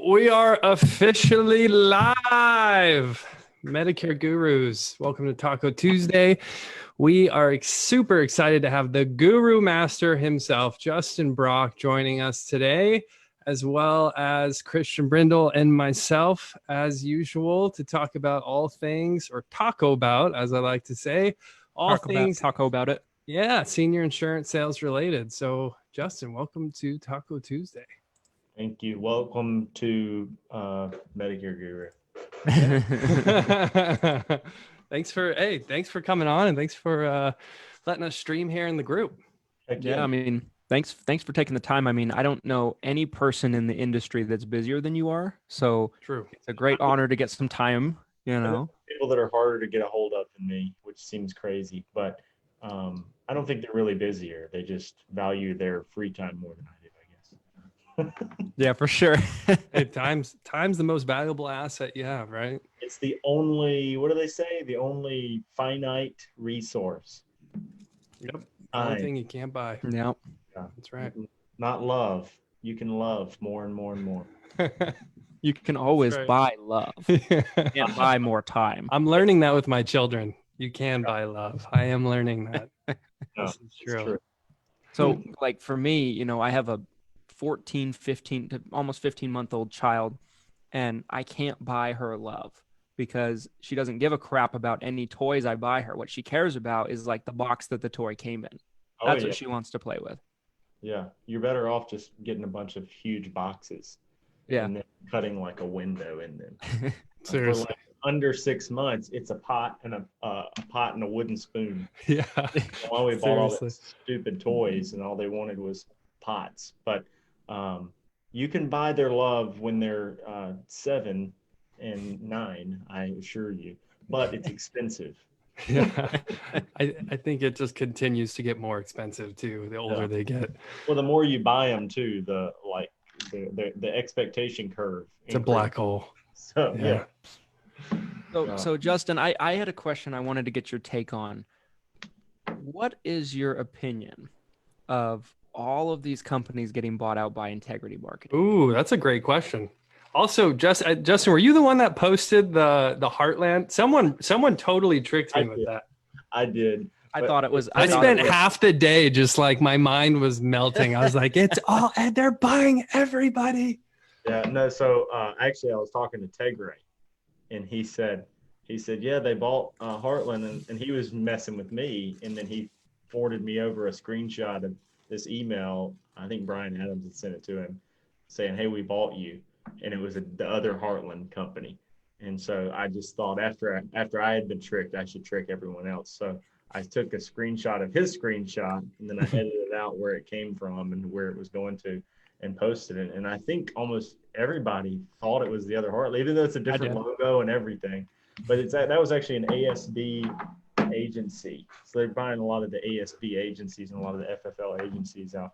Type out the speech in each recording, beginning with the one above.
We are officially live. Medicare Gurus, welcome to Taco Tuesday. We are super excited to have the Guru Master himself, Justin Brock, joining us today, as well as Christian Brindle and myself, as usual, to talk about all things, or taco about, as I like to say, all things taco about it. Yeah, senior insurance sales related. So, Justin, welcome to Taco Tuesday. Thank you. Welcome to Medicare Guru. Thanks for coming on, and thanks for letting us stream here in the group. Yeah, I mean, thanks for taking the time. I mean, I don't know any person in the industry that's busier than you are, so true. It's a great honor to get some time. People that are harder to get a hold of than me, which seems crazy, but I don't think they're really busier. They just value their free time more than I do, I guess. Yeah, for sure. Hey, time's the most valuable asset you have, right? It's the only, what do they say? The only finite resource. Yep. Only thing you can't buy. Yep. Yeah. That's right. Not love. You can love more and more and more. You can always buy love. You can't buy more time. I'm learning that with my children. You can buy love. I am learning that. This is true. So, like for me, I have a 14, 15 to almost 15-month-old child, and I can't buy her love because she doesn't give a crap about any toys I buy her. What she cares about is like the box that the toy came in. That's what she wants to play with. Yeah, you're better off just getting a bunch of huge boxes. Yeah, and then cutting like a window in them. Seriously, for like under 6 months, it's a pot and a wooden spoon. Yeah. While we bought all these stupid toys, and all they wanted was pots. But you can buy their love when they're 7 and 9, I assure you. But it's expensive. Yeah, I think it just continues to get more expensive too, the older they get. Well, the more you buy them too, the expectation curve. It's a black hole. So yeah. So Justin, I had a question I wanted to get your take on. What is your opinion of all of these companies getting bought out by integrity marketing? Ooh, that's a great question. Also, Justin, were you the one that posted the Heartland? Someone totally tricked me with that. I did. I thought it was. I spent half the day just like my mind was melting. I was like, it's all, and they're buying everybody. Yeah, no. So actually, I was talking to Tegray, and he said, yeah, they bought Heartland, and he was messing with me, and then he forwarded me over a screenshot of this email. I think Brian Adams had sent it to him, saying, "Hey, we bought you," and it was the other Heartland company. And so I just thought after I had been tricked, I should trick everyone else. So I took a screenshot of his screenshot, and then I edited out where it came from and where it was going to, and posted it. And I think almost everybody thought it was the other Heartland, even though it's a different logo and everything. But that was actually an ASB agency. So they're buying a lot of the ASB agencies and a lot of the FFL agencies out.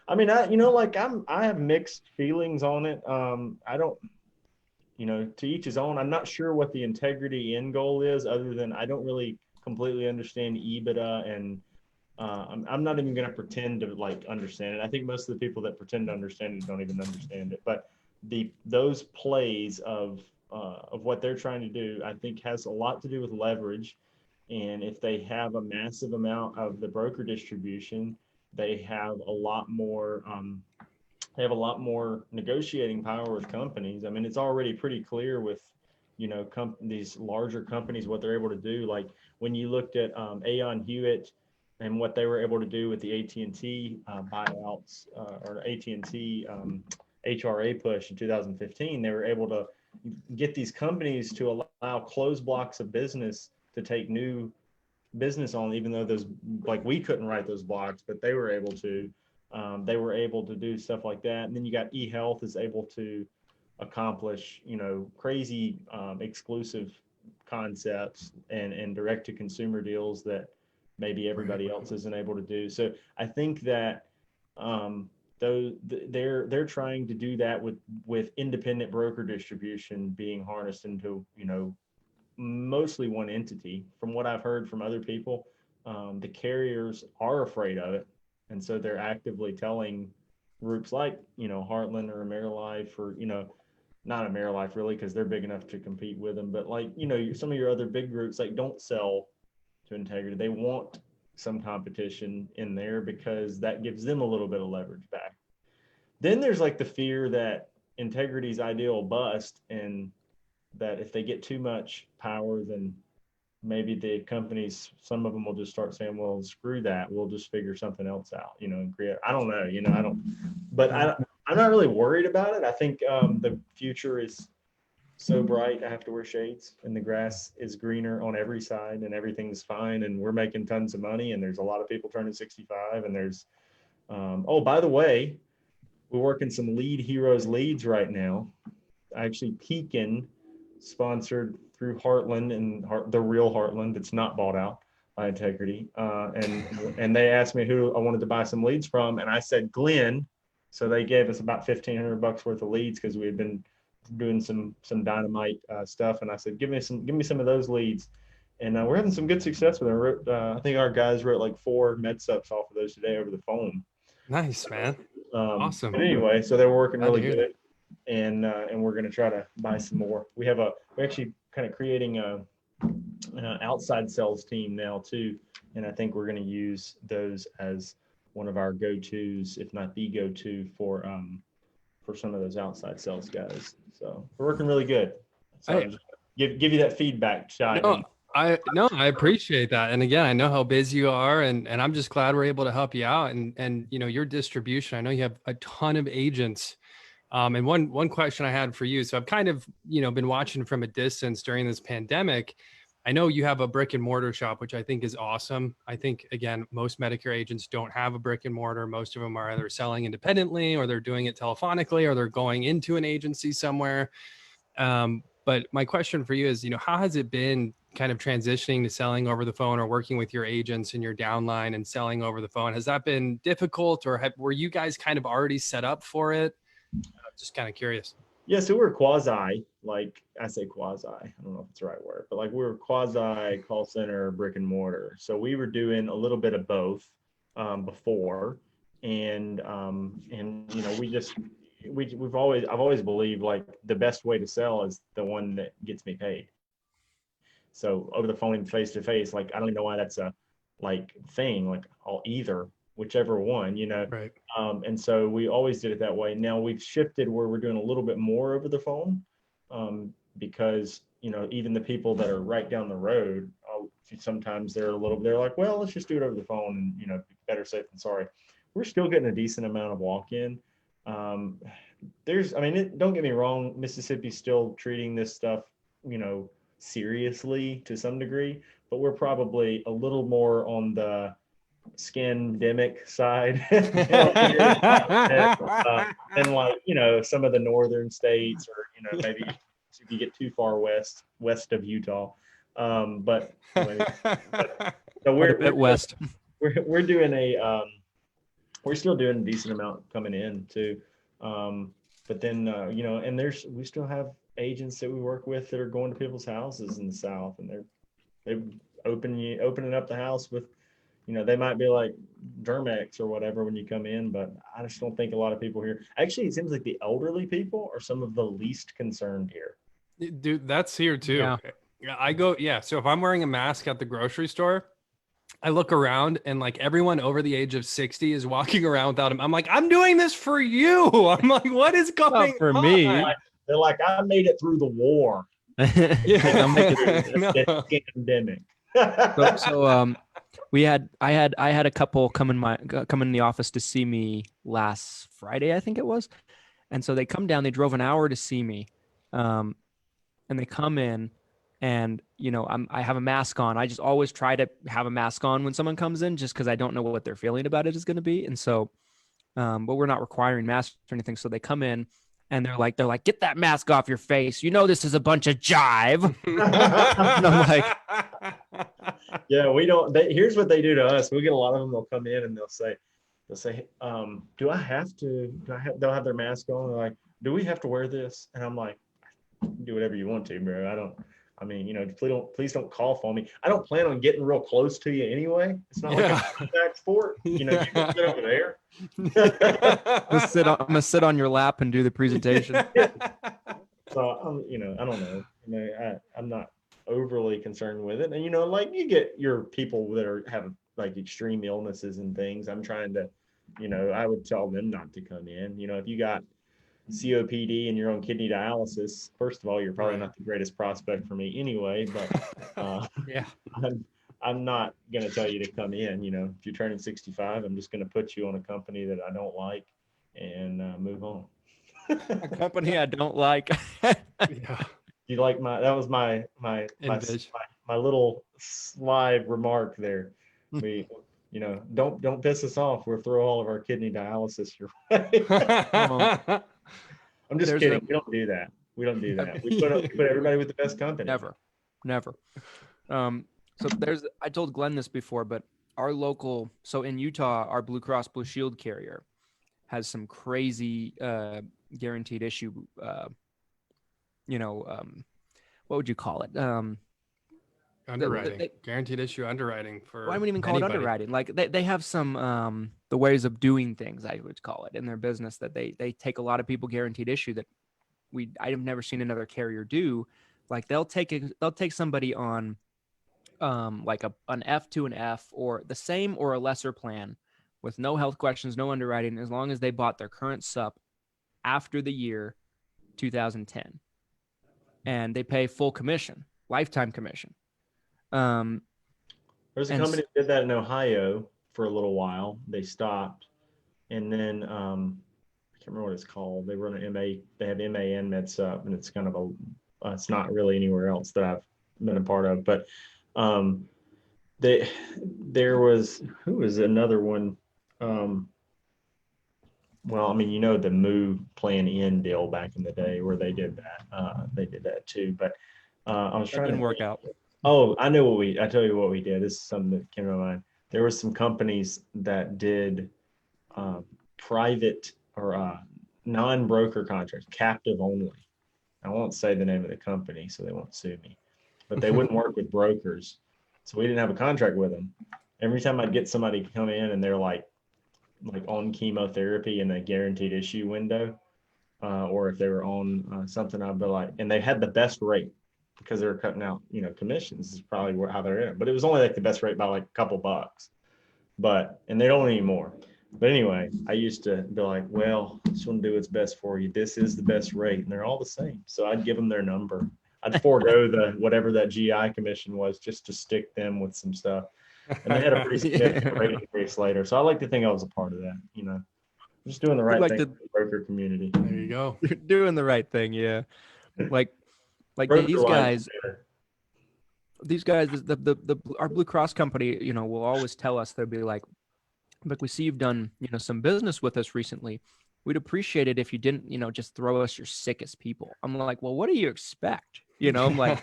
I mean, I have mixed feelings on it. I don't, to each his own. I'm not sure what the integrity end goal is, other than I don't really completely understand EBITDA, and I'm not even going to pretend to like understand it. I think most of the people that pretend to understand it don't even understand it. But those plays of what they're trying to do, I think, has a lot to do with leverage. And if they have a massive amount of the broker distribution, they have a lot more. They have a lot more negotiating power with companies. I mean, it's already pretty clear with, these larger companies, what they're able to do. Like when you looked at Aon Hewitt and what they were able to do with the AT&T buyouts or AT&T HRA push in 2015, they were able to get these companies to allow closed blocks of business to take new business on, even though those, like, we couldn't write those blocks, but they were able to. They were able to do stuff like that. And then you got eHealth is able to accomplish, crazy exclusive concepts and direct to consumer deals that maybe everybody else isn't able to do. So I think that they're trying to do that with independent broker distribution being harnessed into, mostly one entity. From what I've heard from other people, the carriers are afraid of it. And so they're actively telling groups like, Heartland or AmeriLife or, not AmeriLife really, because they're big enough to compete with them. But like, some of your other big groups, like, don't sell to Integrity. They want some competition in there because that gives them a little bit of leverage back. Then there's like the fear that Integrity's idea will bust, and that if they get too much power, then maybe the companies, some of them will just start saying, well, screw that, we'll just figure something else out, and create. I don't know, I'm not really worried about it. I think the future is so bright. I have to wear shades, and the grass is greener on every side, and everything's fine, and we're making tons of money, and there's a lot of people turning 65, and there's oh, by the way, we're working some Lead Heroes leads right now. Actually, Pekin, sponsored through Heartland, and the real Heartland that's not bought out by Integrity, and they asked me who I wanted to buy some leads from, and I said Glenn. So they gave us about $1,500 worth of leads because we had been doing some dynamite stuff. And I said, give me some of those leads. And we're having some good success with them. I think our guys wrote like 4 med subs off of those today over the phone. Nice, man. Awesome. But anyway, so they were working really good, and we're going to try to buy some more. We're actually kind of creating an outside sales team now too, and I think we're going to use those as one of our go-tos, if not the go-to for some of those outside sales guys. So we're working really good. So give you that feedback, Shai. I appreciate that. And again, I know how busy you are, and I'm just glad we're able to help you out. And your distribution, I know you have a ton of agents. And one question I had for you. So I've kind of, been watching from a distance during this pandemic. I know you have a brick and mortar shop, which I think is awesome. I think, again, most Medicare agents don't have a brick and mortar. Most of them are either selling independently, or they're doing it telephonically, or they're going into an agency somewhere. But my question for you is, how has it been kind of transitioning to selling over the phone, or working with your agents and your downline and selling over the phone? Has that been difficult, or were you guys kind of already set up for it? I'm just kind of curious. Yeah, so we're quasi, like I say quasi, I don't know if it's the right word, but like we're quasi call center, brick and mortar. So we were doing a little bit of both before, and I've always believed like the best way to sell is the one that gets me paid. So over the phone and face to face, like I don't even know why that's a thing. Like I'll either, whichever one, Right. And so we always did it that way. Now we've shifted where we're doing a little bit more over the phone, because even the people that are right down the road, sometimes they're like, well, let's just do it over the phone, and better safe than sorry. We're still getting a decent amount of walk-in. Don't get me wrong, Mississippi's still treating this stuff, seriously to some degree, but we're probably a little more on the scandemic side and some of the northern states, or maybe if you get too far west of Utah, but so we're a bit west. We're doing we're still doing a decent amount coming in too, but then and we still have agents that we work with that are going to people's houses in the South, and they're opening up the house with, they might be like Dermex or whatever when you come in, but I just don't think a lot of people here. Actually, it seems like the elderly people are some of the least concerned here. Dude, that's here too. Yeah. So if I'm wearing a mask at the grocery store, I look around and like everyone over the age of 60 is walking around without him. I'm like, I'm doing this for you. I'm like, what is going on? For me. They're like, I made it through the war. Yeah. I'm making it through the pandemic. I had a couple come in the office to see me last Friday, I think it was. And so they come down, they drove an hour to see me. And they come in, and I have a mask on. I just always try to have a mask on when someone comes in, just because I don't know what their feeling about it is going to be. And so, but we're not requiring masks or anything. So they come in and they're like, get that mask off your face. This is a bunch of jive. And I'm like, yeah, we don't. Here's what they do to us. We get a lot of them. They'll come in and they'll say, do I have to? They'll have their mask on. They're like, do we have to wear this? And I'm like, do whatever you want to, bro. Please don't cough on me. I don't plan on getting real close to you anyway. It's not like a contact sport. You can sit over there. I'm gonna sit on your lap and do the presentation. So I don't know. I'm not overly concerned with it. And like you get your people that have like extreme illnesses and things. I'm trying to, I would tell them not to come in. If you got COPD and you're on kidney dialysis, first of all, you're probably Right. not the greatest prospect for me anyway. But Yeah. I'm not gonna tell you to come in. If you're turning 65, I'm just gonna put you on a company that I don't like and move on. A company I don't like. Yeah. You like that was Envision. my little sly remark there. We don't piss us off. We'll throw all of our kidney dialysis your way. I'm just There's kidding. We don't do that. We don't do that. We put everybody with the best company. Never. So I told Glenn this before, but so in Utah, our Blue Cross Blue Shield carrier has some crazy guaranteed issue. What would you call it? Underwriting, guaranteed issue underwriting for. Well, I wouldn't even call anybody. it underwriting. Like they have some the ways of doing things, I would call it, in their business, that they take a lot of people guaranteed issue that I've never seen another carrier do. Like they'll take somebody on like an F to an F, or the same or a lesser plan, with no health questions, no underwriting, as long as they bought their current sup after the year 2010, and they pay full commission, lifetime commission. There's a company that did that in Ohio for a little while. They stopped, and then I can't remember what it's called. They run an MA. They have MA and MedSup, and it's kind of it's not really anywhere else that I've been a part of. But there was, who was another one? Well, I mean, the Move Plan In deal back in the day where they did that. They did that too. But I was trying to work out. Oh, I know I tell you what we did. This is something that came to mind. There were some companies that did private or non-broker contracts, captive only. I won't say the name of the company so they won't sue me, but they wouldn't work with brokers. So we didn't have a contract with them. Every time I'd get somebody to come in and they're like on chemotherapy in a guaranteed issue window, or if they were on something, I'd be like, and they had the best rate, because they were cutting out, commissions is probably how they're in it. But it was only like the best rate by like a couple bucks. And they don't anymore. But anyway, I used to be like, well, I just want to do what's best for you. This is the best rate. And they're all the same. So I'd give them their number. I'd forego whatever that GI commission was just to stick them with some stuff. And they had a pretty significant rate increase later. So I like to think I was a part of that, just doing the right thing for the broker community. There you go. You're doing the right thing. Yeah. Like these guys, our Blue Cross company, will always tell us, they'll be like, we see you've done, some business with us recently. We'd appreciate it if you didn't, just throw us your sickest people. I'm like, well, what do you expect? I'm like,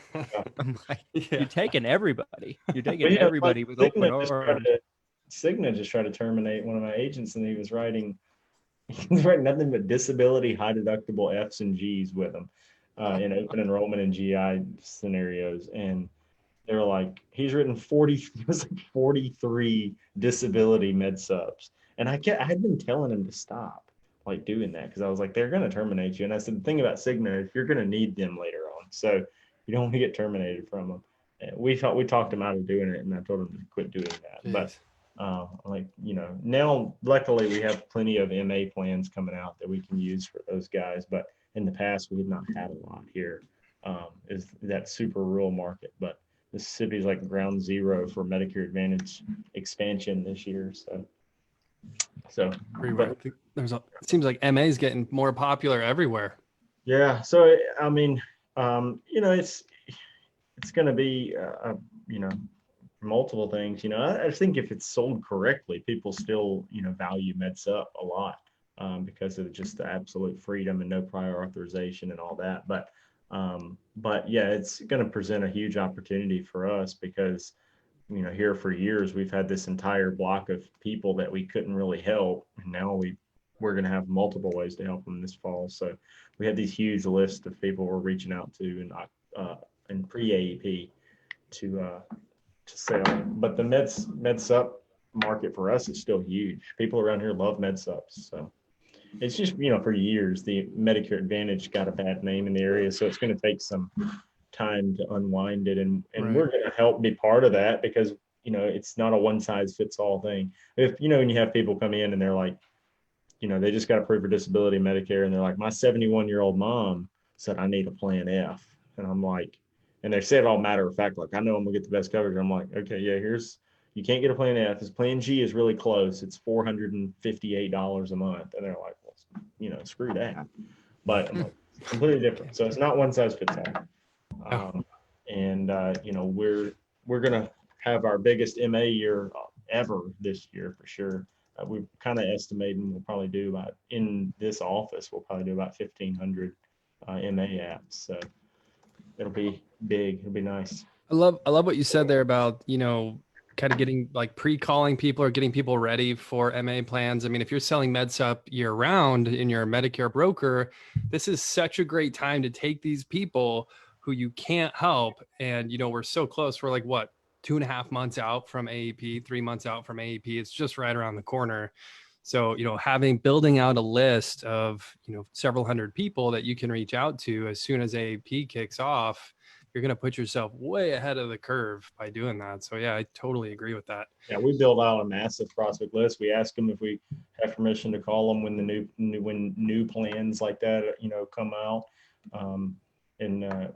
you're taking everybody. You're taking everybody with open arms. Cigna just tried to terminate one of my agents, and he was writing nothing but disability, high deductible Fs and Gs with them in open enrollment and GI scenarios. And they were like, he's written 43 disability med subs. And I had been telling him to stop doing that, because I was like, they're going to terminate you. And I said, the thing about Cigna is you're going to need them later on, so you don't want to get terminated from them. And we talked him out of doing it, and I told him to quit doing that. Jeez. But now luckily we have plenty of MA plans coming out that we can use for those guys. But in the past we had not had a lot here. Is that super rural market, but Mississippi is like ground zero for Medicare Advantage expansion this year. So it seems like MA is getting more popular everywhere. Yeah. So I mean, it's going to be multiple things. I think if it's sold correctly, people still value MedSup a lot because of just the absolute freedom and no prior authorization and all that. But yeah, it's going to present a huge opportunity for us, because here for years we've had this entire block of people that we couldn't really help, and now we're going to have multiple ways to help them this fall. So we had these huge lists of people we're reaching out to in pre-AEP to sell. But the MedSup market for us is still huge. People around here love MedSups. So it's just, for years, the Medicare Advantage got a bad name in the area. So it's going to take some time to unwind it. And Right. we're going to help be part of that because, it's not a one size fits all thing. If, when you have people come in and they're like, they just got approved for disability Medicare and they're like, my 71-year-old mom said I need a plan F. And I'm like, and they say it all matter of fact, like, I know I'm gonna get the best coverage. I'm like, okay, yeah, you can't get a plan F. This plan G is really close. It's $458 a month. And they're like, well, screw that. But I'm like, it's completely different. So it's not one size fits all. We're going to have our biggest MA year ever this year for sure. We're kind of estimating we'll probably do about, in this office, we'll probably do about 1,500 MA apps. So it'll be big. It'll be nice. I love what you said there about, kind of getting like pre-calling people or getting people ready for MA plans. I mean, if you're selling MedSup year round and you're a Medicare broker, this is such a great time to take these people who you can't help. And, we're so close. We're like, 2.5 months out from AEP, 3 months out from AEP. It's just right around the corner. So, building out a list of, several hundred people that you can reach out to as soon as AEP kicks off, you're going to put yourself way ahead of the curve by doing that. So yeah, I totally agree with that. Yeah, we build out a massive prospect list. We ask them if we have permission to call them when when new plans like that, come out.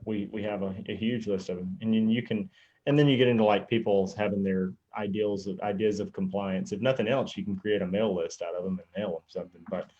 We have a huge list of them. And then you get into like people's having their ideas of compliance. If nothing else, you can create a mail list out of them and mail them something. But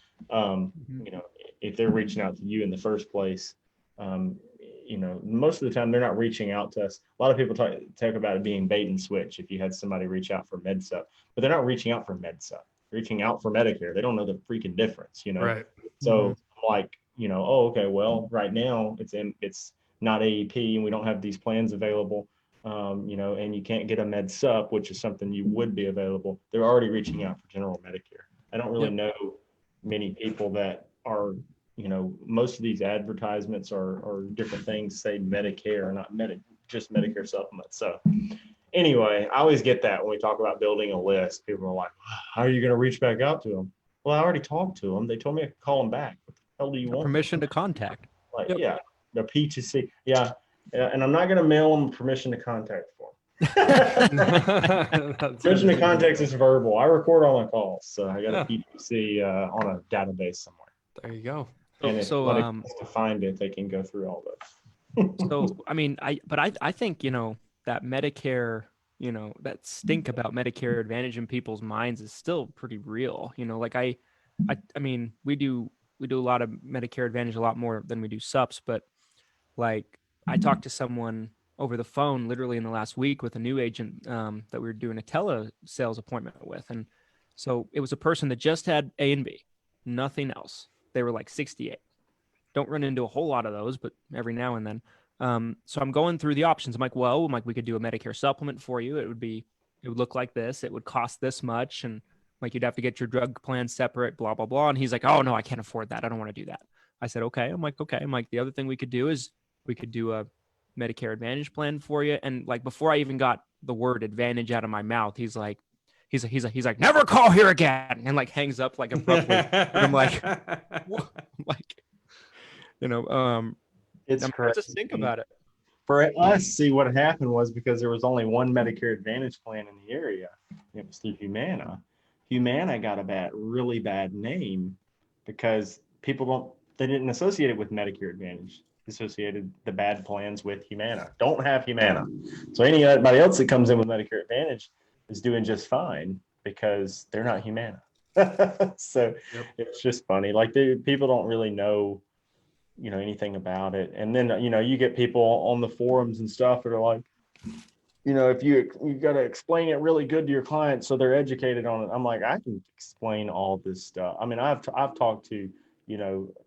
if they're reaching out to you in the first place, most of the time they're not reaching out to us. A lot of people talk about it being bait and switch. If you had somebody reach out for MedSup, but they're not reaching out for MedSup, reaching out for Medicare. They don't know the freaking difference, Right. So like, oh, okay, well, right now it's not AEP and we don't have these plans available. And you can't get a MedSup, which is something you would be available. They're already reaching out for general Medicare. I don't really know many people that are, most of these advertisements are different things, say Medicare, not just Medicare supplements. So anyway, I always get that when we talk about building a list. People are like, how are you going to reach back out to them? Well, I already talked to them. They told me I could call them back. What the hell do you want? Permission to contact. Like, yeah, the P2C. Yeah. And I'm not going to mail them permission to contact form. Permission to contact is verbal. I record all my calls. So I got a P2C on a database somewhere. There you go. And if somebody wants to find it, they can go through all those. So, I mean, I think, that Medicare, that stink about Medicare Advantage in people's minds is still pretty real. Like I mean, we do a lot of Medicare Advantage, a lot more than we do SUPs, but like I talked to someone over the phone literally in the last week with a new agent that we were doing a telesales appointment with. And so it was a person that just had A and B, nothing else. They were like 68. Don't run into a whole lot of those, but every now and then. So I'm going through the options. I'm like, we could do a Medicare supplement for you. It would look like this. It would cost this much. And like, you'd have to get your drug plan separate, blah, blah, blah. And he's like, oh no, I can't afford that. I don't want to do that. I said, okay. I'm like, the other thing we could do is we could do a Medicare Advantage plan for you. And like, before I even got the word Advantage out of my mouth, he's like, never call here again. And like hangs up like abruptly. And I'm like, what? It's correct. Just think about it. For us, see, what happened was because there was only one Medicare Advantage plan in the area. It was through Humana. Humana got a really bad name because they didn't associate it with Medicare Advantage. Associated the bad plans with Humana. Don't have Humana. So anybody else that comes in with Medicare Advantage is doing just fine because they're not Humana. So It's just funny. Like people don't really know, anything about it. And then, you get people on the forums and stuff that are like, if you got to explain it really good to your clients so they're educated on it. I'm like, I can explain all this stuff. I mean, I've talked to,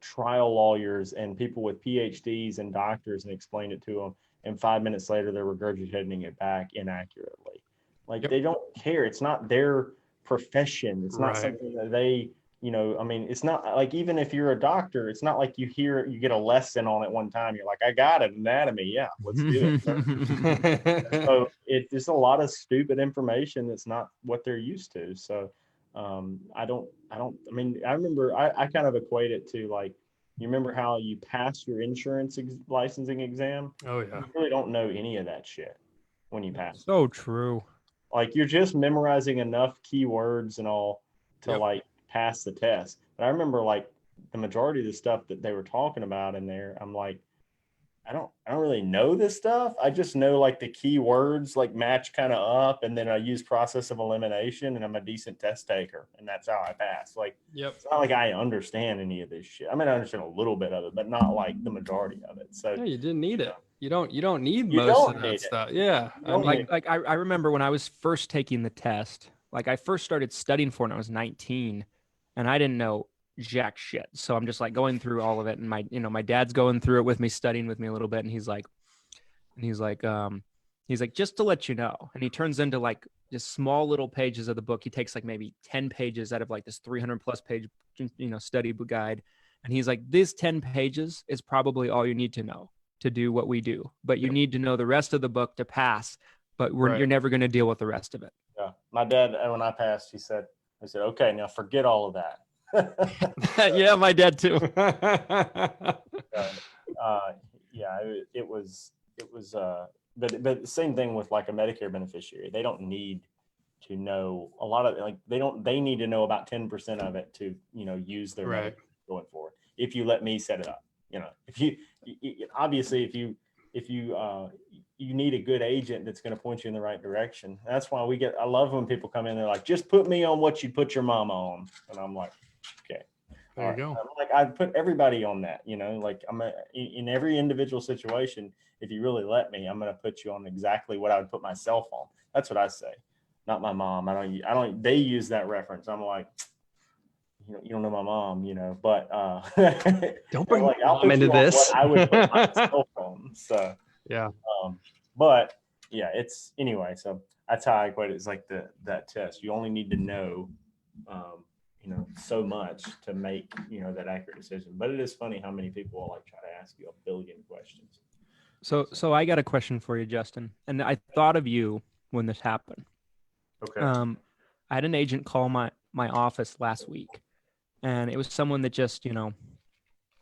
trial lawyers and people with PhDs and doctors and explained it to them. And 5 minutes later, they're regurgitating it back inaccurately. Like they don't care. It's not their profession. It's not something that they, it's not like, even if you're a doctor, it's not like you get a lesson on it one time. You're like, I got it, anatomy. Yeah, let's do it. So there's a lot of stupid information that's not what they're used to. So I mean, I remember I kind of equate it to like, you remember how you pass your insurance licensing exam? Oh yeah. You really don't know any of that shit when you pass. So true. Like you're just memorizing enough keywords and all to Yep. like pass the test. But I remember like the majority of the stuff that they were talking about in there, I'm like, I don't really know this stuff. I just know like the key words like match kind of up, and then I use process of elimination, and I'm a decent test taker, and that's how I pass. Like Yep. it's not like I understand any of this shit. I mean, I understand a little bit of it, but not like the majority of it. So Yeah, you didn't need it. You don't need You most don't of need that it. stuff. Yeah. You I don't mean, need Like I remember when I was first taking the test, like I first started studying for it when I was 19, and I didn't know jack shit. So I'm just like going through all of it, and my dad's going through it with me, studying with me a little bit, and he's like, just to let you know, and he turns into like just small little pages of the book. He takes like maybe 10 pages out of like this 300 plus page, study guide, and he's like, this 10 pages is probably all you need to know to do what we do, but you need to know the rest of the book to pass. But Right. you're never going to deal with the rest of it. Yeah. My dad, when I passed, I said, okay, now forget all of that. Yeah, my dad too. Yeah, but the same thing with like a Medicare beneficiary. They don't need to know a lot of like they need to know about 10% of it to use their Right. Medicare going forward. If you let me set it up, if you obviously if you need a good agent that's going to point you in the right direction. That's why I love when people come in, they're like, just put me on what you put your mama on, and I'm like, okay. There you go. I'm like, I put everybody on that, like in every individual situation. If you really let me, I'm going to put you on exactly what I would put myself on. That's what I say. Not my mom. I don't, they use that reference. I'm like, you don't know my mom, but, Don't bring like, my I'll mom put into you on this. what I would put myself on. So, Yeah. but yeah, anyway, so that's how I equate it. It's like that test. You only need to know, so much to make, that accurate decision. But it is funny how many people will like try to ask you a billion questions. So I got a question for you, Justin. And I thought of you when this happened. Okay. I had an agent call my office last week, and it was someone that just,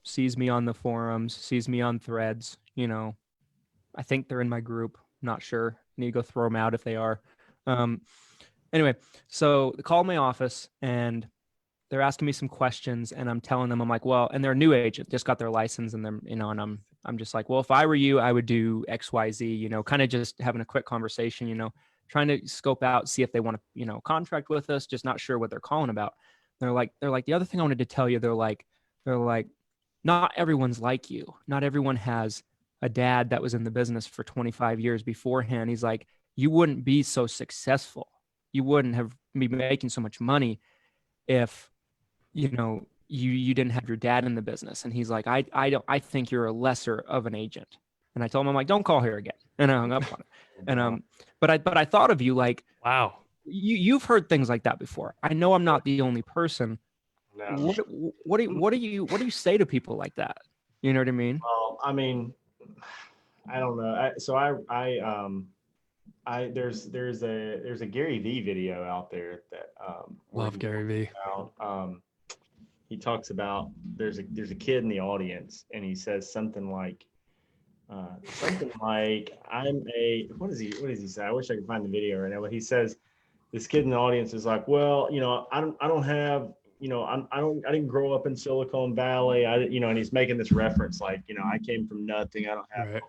sees me on the forums, sees me on threads, I think they're in my group. Not sure. Need to go throw them out if they are. Anyway, so they called my office and they're asking me some questions, and I'm telling them, I'm like, well, and they're a new agent, just got their license, and they're, and I'm just like, well, if I were you, I would do X, Y, Z, kind of just having a quick conversation, trying to scope out, see if they want to, contract with us, just not sure what they're calling about. They're like, the other thing I wanted to tell you, they're like, not everyone's like you. Not everyone has a dad that was in the business for 25 years beforehand. He's like, you wouldn't be so successful. You wouldn't have be making so much money if, you didn't have your dad in the business. And he's like, I think you're a lesser of an agent. And I told him, I'm like, don't call here again. And I hung up on it. And, but I thought of you, like, Wow. you've heard things like that before. I know I'm not the only person. No. What do you say to people like that? You know what I mean? Well, I mean, I don't know. There's a Gary Vee video out there that Love Gary Vee. He talks about there's a kid in the audience, and he says something like what does he say? I wish I could find the video right now, but he says this kid in the audience is like, well, I don't have, I didn't grow up in Silicon Valley. And he's making this reference like, I came from nothing. I don't have. Right.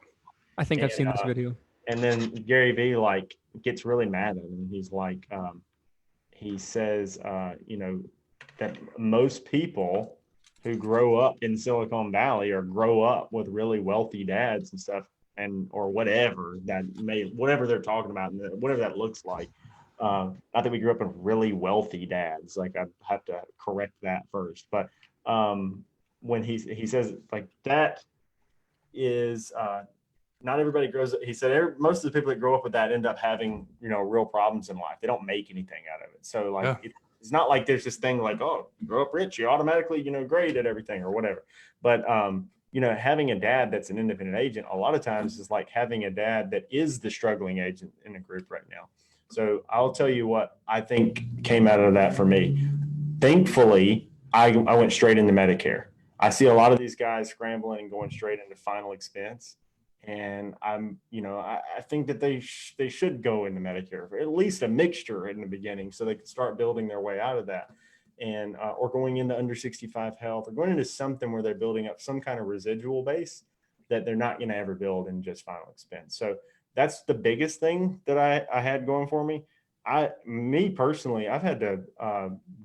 I think I've seen this video. And then Gary Vee like gets really mad at him. He's like, he says, that most people who grow up in Silicon Valley or grow up with really wealthy dads and stuff, or whatever whatever they're talking about, and whatever that looks like. Not that we grew up with really wealthy dads. Like, I have to correct that first. But when he says like that is not everybody grows up. He said most of the people that grow up with that end up having real problems in life. They don't make anything out of it. So like it's not like there's this thing like, oh, you grow up rich, you automatically great at everything or whatever. But having a dad that's an independent agent a lot of times is like having a dad that is the struggling agent in a group right now. So I'll tell you what I think came out of that for me. Thankfully, I went straight into Medicare. I see a lot of these guys scrambling and going straight into final expense. And I think that they should go into Medicare, for at least a mixture in the beginning, so they can start building their way out of that, and or going into under 65 health, or going into something where they're building up some kind of residual base that they're not going to ever build in just final expense. So that's the biggest thing that I had going for me. Me personally, I've had to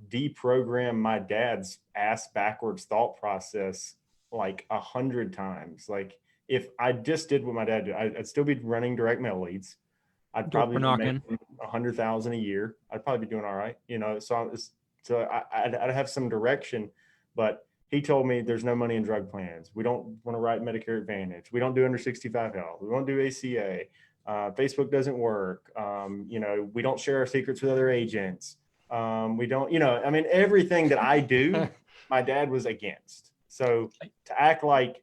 deprogram my dad's ass backwards thought process like 100 times. Like, if I just did what my dad did, I'd still be running direct mail leads. I'd probably be making 100,000 a year. I'd probably be doing all right, So I'd have some direction. But he told me there's no money in drug plans. We don't want to write Medicare Advantage. We don't do under 65 health. We won't do ACA. Facebook doesn't work. We don't share our secrets with other agents. We don't, everything that I do, my dad was against. So to act like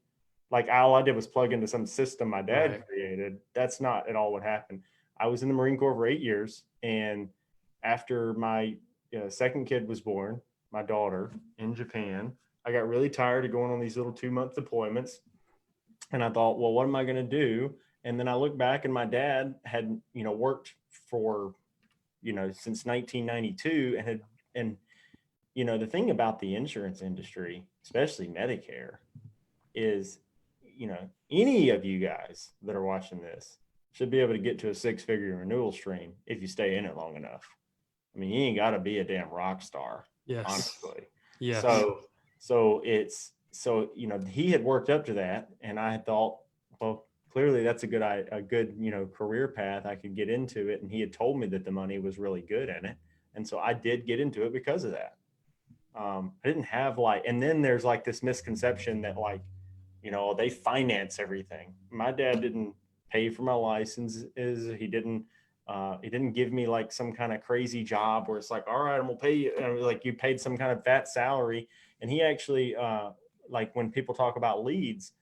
all I did was plug into some system my dad created, that's not at all what happened. I was in the Marine Corps for 8 years. And after my second kid was born, my daughter, in Japan, I got really tired of going on these little 2-month deployments. And I thought, well, what am I going to do? And then I looked back, and my dad had, worked for, since 1992, and the thing about the insurance industry, especially Medicare, is, any of you guys that are watching this should be able to get to a 6-figure renewal stream if you stay in it long enough. I mean, you ain't got to be a damn rock star, honestly. Yes. So he had worked up to that, and I thought, well, clearly that's a good career path. I could get into it, and he had told me that the money was really good in it, and so I did get into it because of that. I didn't have and then there's this misconception that they finance everything. My dad didn't pay for my licenses. He didn't give me some kind of crazy job where it's all right, I'm gonna pay you, you paid some kind of fat salary. And he actually, when people talk about leads,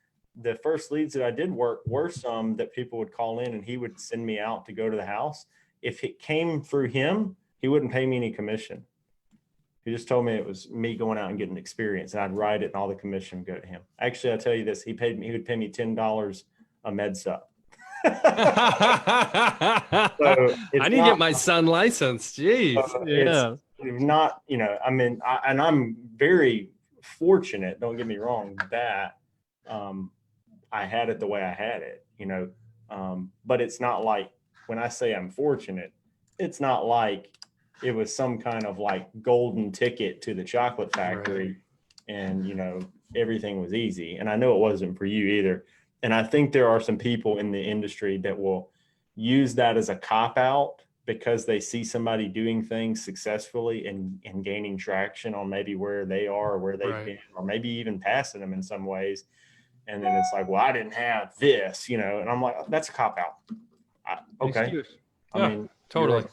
the first leads that I did work were some that people would call in, and he would send me out to go to the house. If it came through him, he wouldn't pay me any commission. He just told me it was me going out and getting experience, and I'd write it, and all the commission would go to him. Actually, I'll tell you this: he would pay me $10 a med sup. So I need to get my son licensed. Jeez. It's not, and I'm very fortunate, don't get me wrong, that I had it the way I had it, but it's not when I say I'm fortunate, it's not like it was some kind of golden ticket to the chocolate factory, and, everything was easy. And I know it wasn't for you either. And I think there are some people in the industry that will use that as a cop-out because they see somebody doing things successfully and gaining traction on maybe where they are or where they've been, or maybe even passing them in some ways. And then it's well, I didn't have this, and I'm that's a cop-out. Okay. I mean, totally.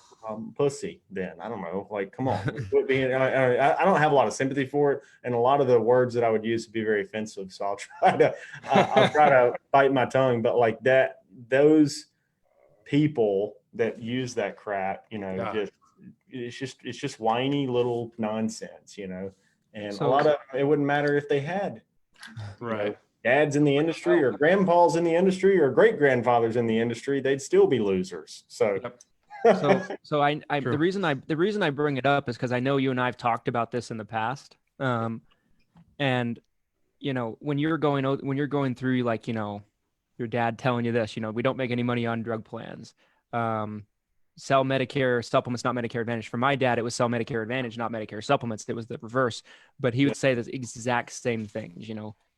Pussy then. I don't know. Come on. I don't have a lot of sympathy for it. And a lot of the words that I would use would be very offensive. So I'll try to bite my tongue. But those people that use that crap, it's just whiny little nonsense, and a lot of it wouldn't matter if they had dads in the industry or grandpas in the industry or great grandfathers in the industry, they'd still be losers. So the reason I bring it up is because I know you and I have talked about this in the past. And when you're going through your dad telling you this, we don't make any money on drug plans. Sell Medicare supplements, not Medicare Advantage. For my dad, it was sell Medicare Advantage, not Medicare supplements. It was the reverse. But he would say the exact same things.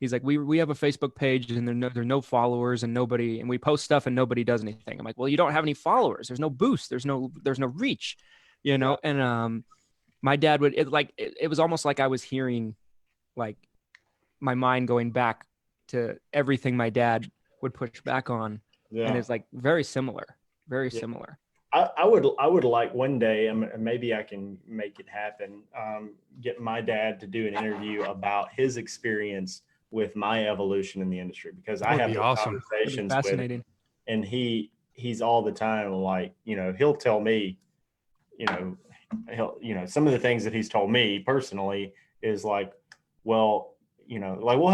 He's like, we have a Facebook page and there are no followers and we post stuff and nobody does anything. I'm like, well, you don't have any followers. There's no boost. There's no reach, And my dad would it was almost like I was hearing my mind going back to everything my dad would push back on. Yeah. And it's very similar. Very similar. I would like one day, and maybe I can make it happen, get my dad to do an interview about his experience with my evolution in the industry, because I have conversations with him, and he he's all the time like, he'll tell me, some of the things that he's told me personally is like, well, like we'll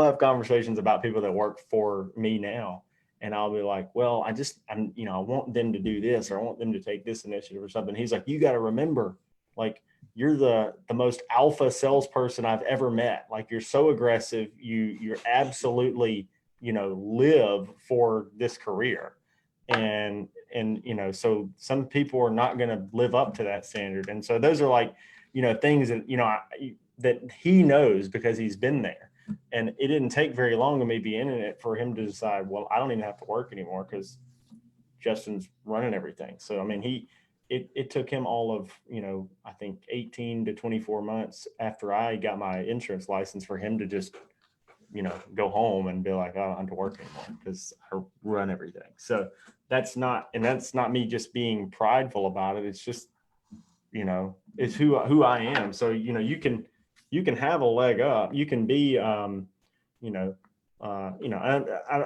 have conversations about people that work for me now. And I'll be like, well, I want them to do this, or I want them to take this initiative or something. He's like, you got to remember, like, you're the most alpha salesperson I've ever met. Like, you're so aggressive. You're absolutely, live for this career. And so some people are not going to live up to that standard. And so those are like, things that, that he knows because he's been there. And it didn't take very long of me being in it for him to decide, well, I don't even have to work anymore because Justin's running everything. So, I mean, it took him all of, I think 18 to 24 months after I got my insurance license for him to just, go home and be like, oh, I don't have to work anymore because I run everything. So that's not me just being prideful about it. It's just, it's who I am. So, you can have a leg up. You can be, I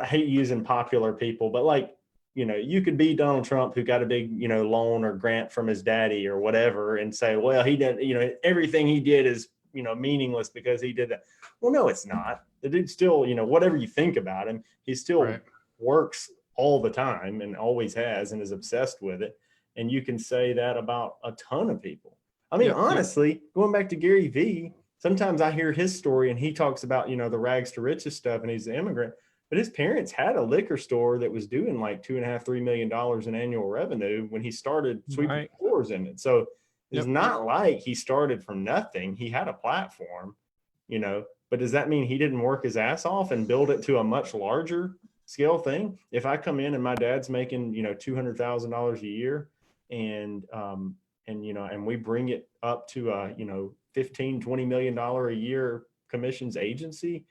hate using popular people, but like, you could be Donald Trump who got a big, loan or grant from his daddy or whatever and say, well, he didn't, everything he did is, meaningless because he did that. Well, no, it's not. The dude still, whatever you think about him, he still works all the time and always has and is obsessed with it. And you can say that about a ton of people. I mean, honestly, going back to Gary Vee, sometimes I hear his story and he talks about, the rags to riches stuff, and he's an immigrant, but his parents had a liquor store that was doing like $2.5–3 million in annual revenue when he started sweeping floors in it. So it's not like he started from nothing. He had a platform, but does that mean he didn't work his ass off and build it to a much larger scale thing? If I come in and my dad's making, $200,000 a year and we bring it up to a, $15–20 million a year commissions agency,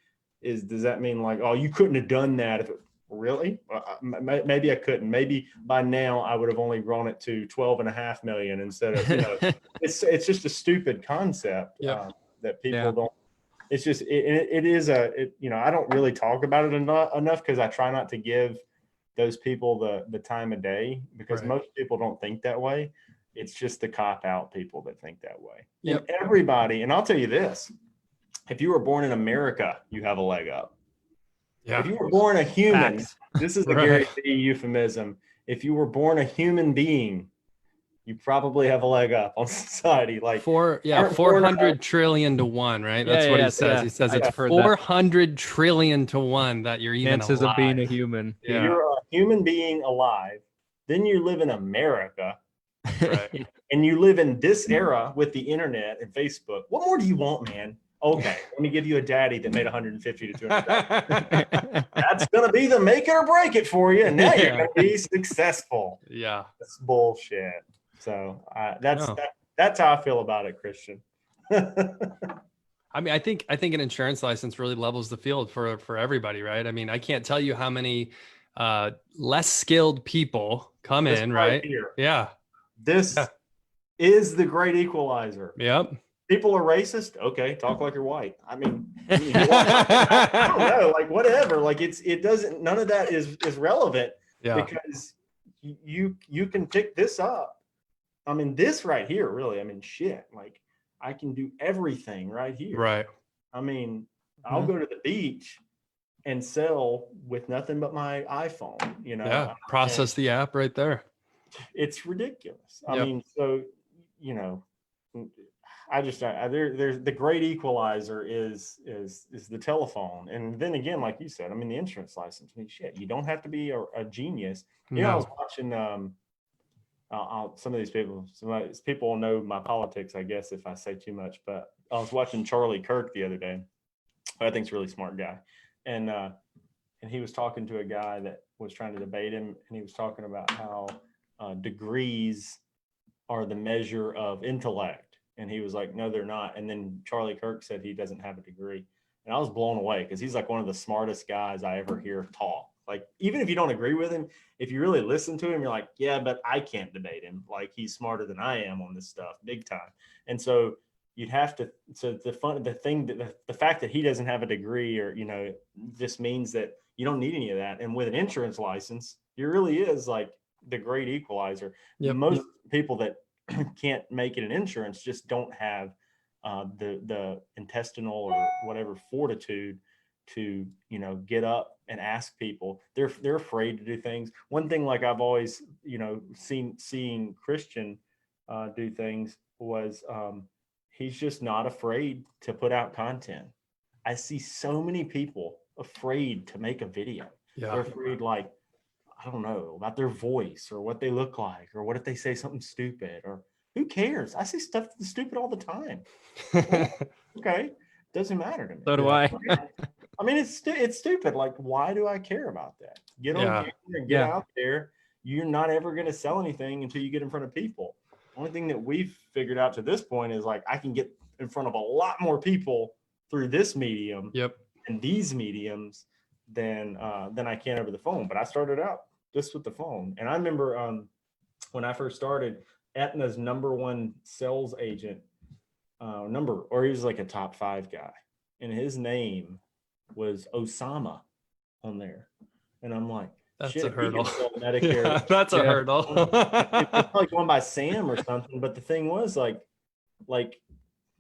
does that mean like, oh, you couldn't have done that? Really? Maybe I couldn't. Maybe by now I would have only grown it to 12.5 million instead of, it's just a stupid concept that people don't. It's just, I don't really talk about it enough because I try not to give those people the time of day because most people don't think that way. It's just the cop out people that think that way. And everybody, and I'll tell you this, if you were born in America, you have a leg up. If you were born a human, this is a Gary Vee euphemism. If you were born a human being, you probably have a leg up on society. Like 400 trillion to 1, right? That's what he says. He says it's 400 trillion to 1 that you're even chances alive. of being a human. Yeah. You're a human being alive. Then you live in America. Right. And you live in this era with the internet and Facebook. What more do you want, man? Okay, let me give you a daddy that made 150 to 200. That's going to be the make it or break it for you. And now you're going to be successful. Yeah. That's bullshit. So that's how I feel about it, Christian. I mean, I think an insurance license really levels the field for everybody, right? I mean, I can't tell you how many less skilled people come in, right? Here. Yeah. This is the great equalizer. Yep. People are racist. Okay, talk like you're white. I mean, I don't know, like whatever. Like it doesn't. None of that is relevant because you can pick this up. I mean, this right here, really. I mean, shit. Like I can do everything right here. Right. I mean, I'll go to the beach and sell with nothing but my iPhone. Yeah. Process the app right there. It's ridiculous. I mean, so I just there's the great equalizer is the telephone, and then again, like you said, I mean the insurance license. I mean, shit, you don't have to be a genius. I was watching some of these people know my politics, I guess, if I say too much. But I was watching Charlie Kirk the other day, who I think is a really smart guy, and he was talking to a guy that was trying to debate him, and he was talking about how degrees are the measure of intellect. And he was like, no, they're not. And then Charlie Kirk said he doesn't have a degree. And I was blown away because he's like one of the smartest guys I ever hear talk. Like, even if you don't agree with him, if you really listen to him, you're like, yeah, but I can't debate him. Like, he's smarter than I am on this stuff, big time. And so you'd have to, the fact that he doesn't have a degree or, just means that you don't need any of that. And with an insurance license, He really is like the great equalizer. Yep. Most people that can't make it in insurance just don't have the intestinal or whatever fortitude to, you know, get up and ask people. They're afraid to do things. One thing, like I've always, you know, seeing Christian do things was he's just not afraid to put out content. I see so many people afraid to make a video. Yeah. They're afraid, like, I don't know, about their voice or what they look like, or what if they say something stupid, or who cares? I say stuff that's stupid all the time. Okay, doesn't matter to me. So do I. I mean, it's stupid. Like, why do I care about that? Get on camera and get out there. You're not ever going to sell anything until you get in front of people. Only thing that we've figured out to this point is, like, I can get in front of a lot more people through this medium and these mediums than I can over the phone. But I started out just with the phone. And I remember when I first started, Aetna's #1 sales agent, he was like a top 5 guy, and his name was Osama on there. And I'm like, that's shit, a hurdle. Medicare. Yeah, that's a hurdle. It's probably going by Sam or something. But the thing was, like,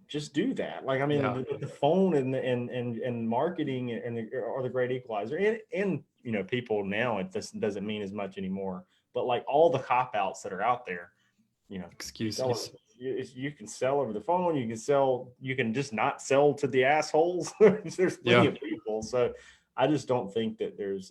just do that. Like, I mean, the phone and marketing are the great equalizer. And you know, people now, it doesn't mean as much anymore. But like all the cop outs that are out there, you know, excuses. You can sell over the phone. You can just not sell to the assholes. There's plenty of people. So I just don't think that there's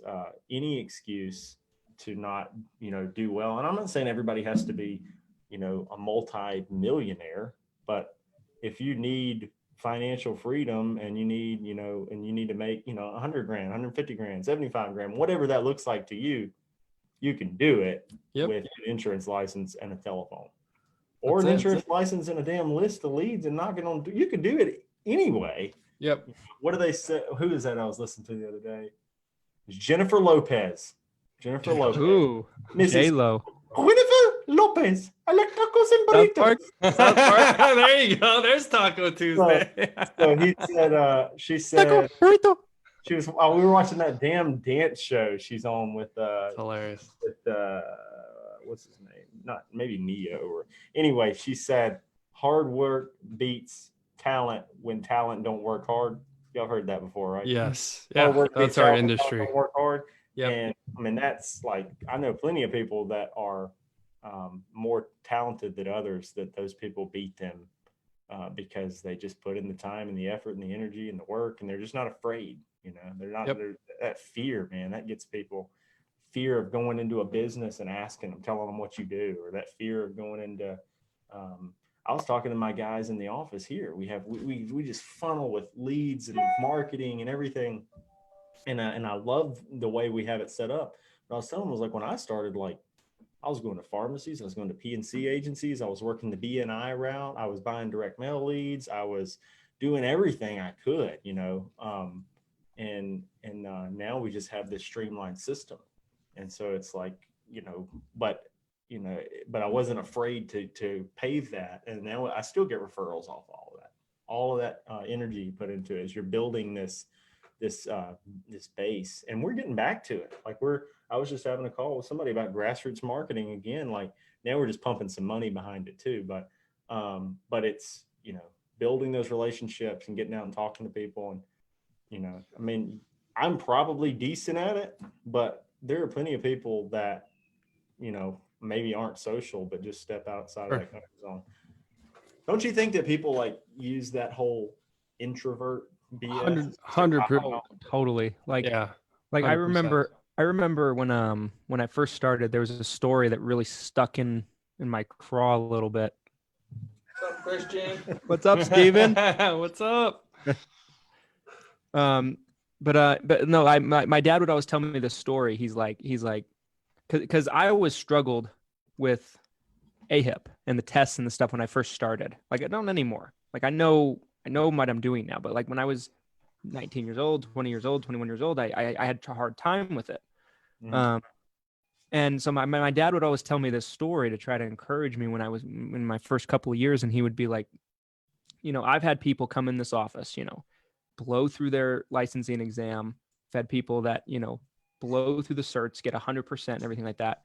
any excuse to not, you know, do well. And I'm not saying everybody has to be, you know, a multi-millionaire, but if you need financial freedom and you need to make, you know, 100 grand, 150 grand, 75 grand, whatever that looks like to you, you can do it with an insurance license and a telephone. Or an insurance license and a damn list of leads and knocking on. You can do it anyway. Yep. What do they say? Who is that I was listening to the other day? It's Jennifer Lopez. Ooh, J-Lo. Jennifer Lopez. I like tacos and burritos. South Park. There you go. There's Taco Tuesday. So he said, she said, Taco burrito. She was. Oh, we were watching that damn dance show she's on with. It's hilarious. With what's his name? Not maybe Neo or anyway. She said, "Hard work beats talent when talent don't work hard." Y'all heard that before, right? Yes. Yeah. That's our industry. Work hard. Yeah. And I mean, that's like, I know plenty of people that are more talented than others, that those people beat them because they just put in the time and the effort and the energy and the work, and they're just not afraid. You know, they're not. That fear, man, that gets people. Fear of going into a business and asking them, telling them what you do, or that fear of going into. I was talking to my guys in the office here. We just funnel with leads and marketing and everything, and I love the way we have it set up. But I was telling them, I was like, when I started, like, I was going to pharmacies, I was going to P&C agencies, I was working the BNI route, I was buying direct mail leads, I was doing everything I could, you know, and now we just have this streamlined system. And so it's like, you know, but I wasn't afraid to pave that. And now I still get referrals off all of that energy you put into it as you're building this base. And we're getting back to it. Like I was just having a call with somebody about grassroots marketing again. Like now we're just pumping some money behind it too. But it's, you know, building those relationships and getting out and talking to people. And, you know, I mean, I'm probably decent at it, but there are plenty of people that, you know, maybe aren't social, but just step outside of that comfort zone. Don't you think that people like use that whole introvert BS? 100%. Totally. Like, yeah. Like 100%. I remember when I first started, there was a story that really stuck in my craw a little bit. What's up, Christian? What's up, Steven? What's up? But no, my dad would always tell me this story. He's like, because I always struggled with AHIP and the tests and the stuff when I first started. Like I don't anymore. Like I know what I'm doing now, but like when I was 19 years old, 20 years old, 21 years old, I had a hard time with it. Mm. And so my dad would always tell me this story to try to encourage me when I was in my first couple of years. And he would be like, you know, I've had people come in this office, you know, blow through their licensing exam. I've had people that, you know, blow through the certs, get 100% and everything like that.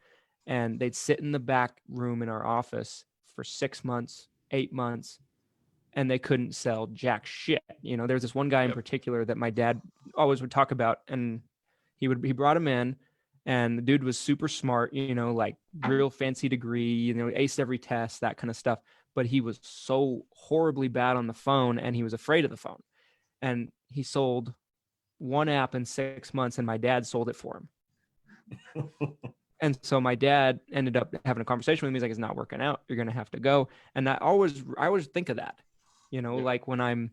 And they'd sit in the back room in our office for 6 months, 8 months, and they couldn't sell jack shit. You know, there's this one guy in particular that my dad always would talk about, and he brought him in, and the dude was super smart, you know, like real fancy degree, you know, aced every test, that kind of stuff. But he was so horribly bad on the phone, and he was afraid of the phone. And he sold one app in 6 months, and my dad sold it for him. And so my dad ended up having a conversation with me. He's like, it's not working out. You're going to have to go. And I always think of that, you know, like when I'm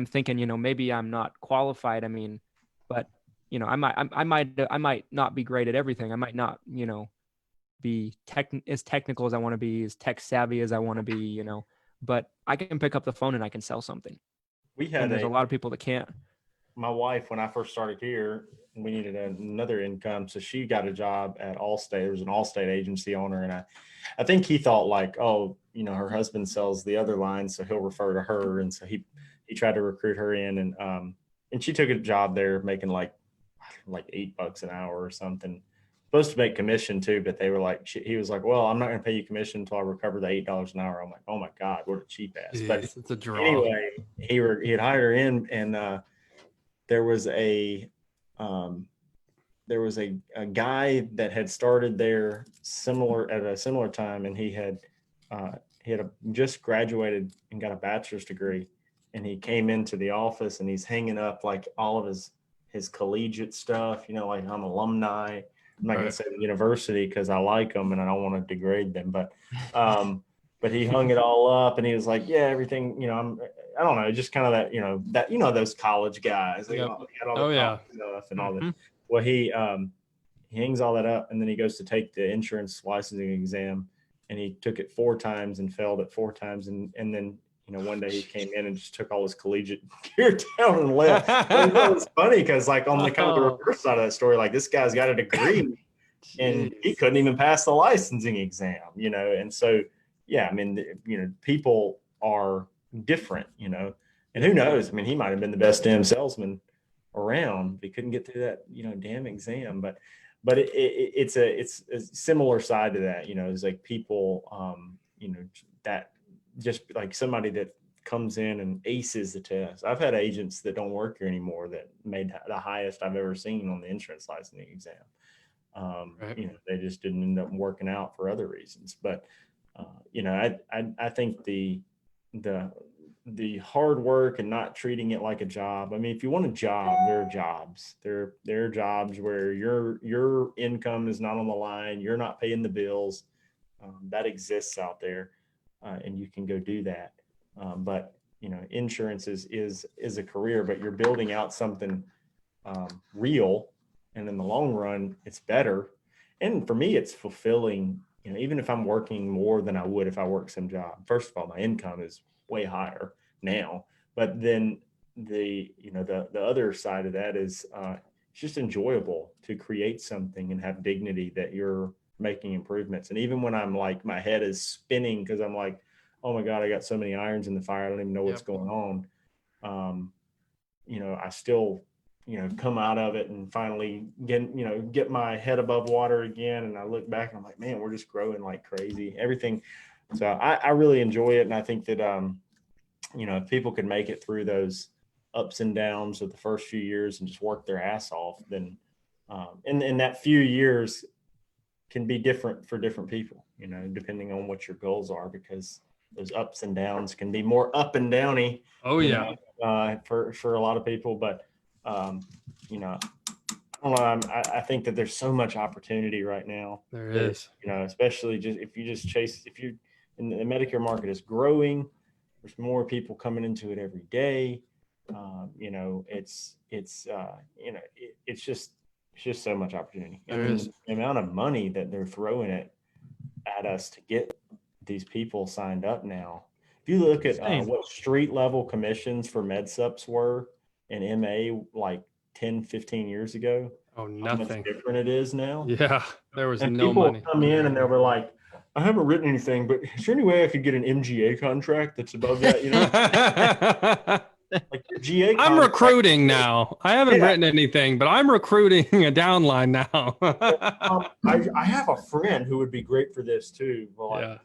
thinking, you know, maybe I'm not qualified. I mean, but you know, I might not be great at everything. I might not, you know, be as technical as I want to be, as tech savvy as I want to be, you know, but I can pick up the phone and I can sell something. There's a lot of people that can't. My wife, when I first started here, we needed another income. So she got a job at Allstate. There was an Allstate agency owner. And I think he thought like, oh, you know, her husband sells the other line, so he'll refer to her. And so he tried to recruit her in, and she took a job there making like $8 an hour or something. Supposed to make commission too, but they were like, he was like, well, I'm not going to pay you commission until I recover the $8 an hour. I'm like, oh my God, what a cheap ass. Jeez, but it's a draw. Anyway, he had hired her in, and there was a guy that had started there at a similar time, and he had just graduated and got a bachelor's degree, and he came into the office and he's hanging up like all of his collegiate stuff, you know, like I'm alumni. I'm not going to say the university because I like them and I don't want to degrade them, but he hung it all up and he was like, yeah, everything, you know, I don't know, just kind of that, those college guys, they got all the stuff and all that. Well, he hangs all that up, and then he goes to take the insurance licensing exam, and he took it 4 times and failed it 4 times. And then, you know, one day he came in and just took all his collegiate gear down and left. But it was funny because, like, on the kind of the reverse side of that story, like, this guy's got a degree and he couldn't even pass the licensing exam, you know? And so, yeah, I mean, you know, people are different, you know, and who knows? I mean, he might have been the best damn salesman around. He couldn't get through that, you know, damn exam. But it's a similar side to that, you know, it's like people, you know, that just like somebody that comes in and aces the test. I've had agents that don't work here anymore that made the highest I've ever seen on the insurance licensing exam. You know, they just didn't end up working out for other reasons. But, you know, I think the hard work and not treating it like a job. I mean, if you want a job, there are jobs. There are jobs where your income is not on the line. You're not paying the bills. That exists out there, and you can go do that. But you know, insurance is a career, but you're building out something real, and in the long run, it's better. And for me, it's fulfilling. You know, even if I'm working more than I would if I worked some job. First of all, my income is way higher now, but then the other side of that is it's just enjoyable to create something and have dignity that you're making improvements. And even when I'm like, my head is spinning because I'm like, oh my God, I got so many irons in the fire, I don't even know what's going on. You know, I still, you know, come out of it and finally get my head above water again. And I look back and I'm like, man, we're just growing like crazy, everything. So I really enjoy it. And I think that, you know, if people could make it through those ups and downs of the first few years and just work their ass off, then and that few years can be different for different people, you know, depending on what your goals are, because those ups and downs can be more up and downy. Oh yeah. For a lot of people, but you know, I don't know. I think that there's so much opportunity right now. There is, you know, especially if you in the Medicare market is growing. There's more people coming into it every day. You know, it's just so much opportunity. And the amount of money that they're throwing at us to get these people signed up now. If you look at what street level commissions for MedSups were in MA like 10, 15 years ago, nothing. How much different it is now. Yeah, there was and no people money. Come in and they were like, I haven't written anything, but is there any way I could get an MGA contract that's above that? You know, Like your GA I'm contract. recruiting now. I haven't written anything, but I'm recruiting a downline now. I have a friend who would be great for this too. Well, Yeah.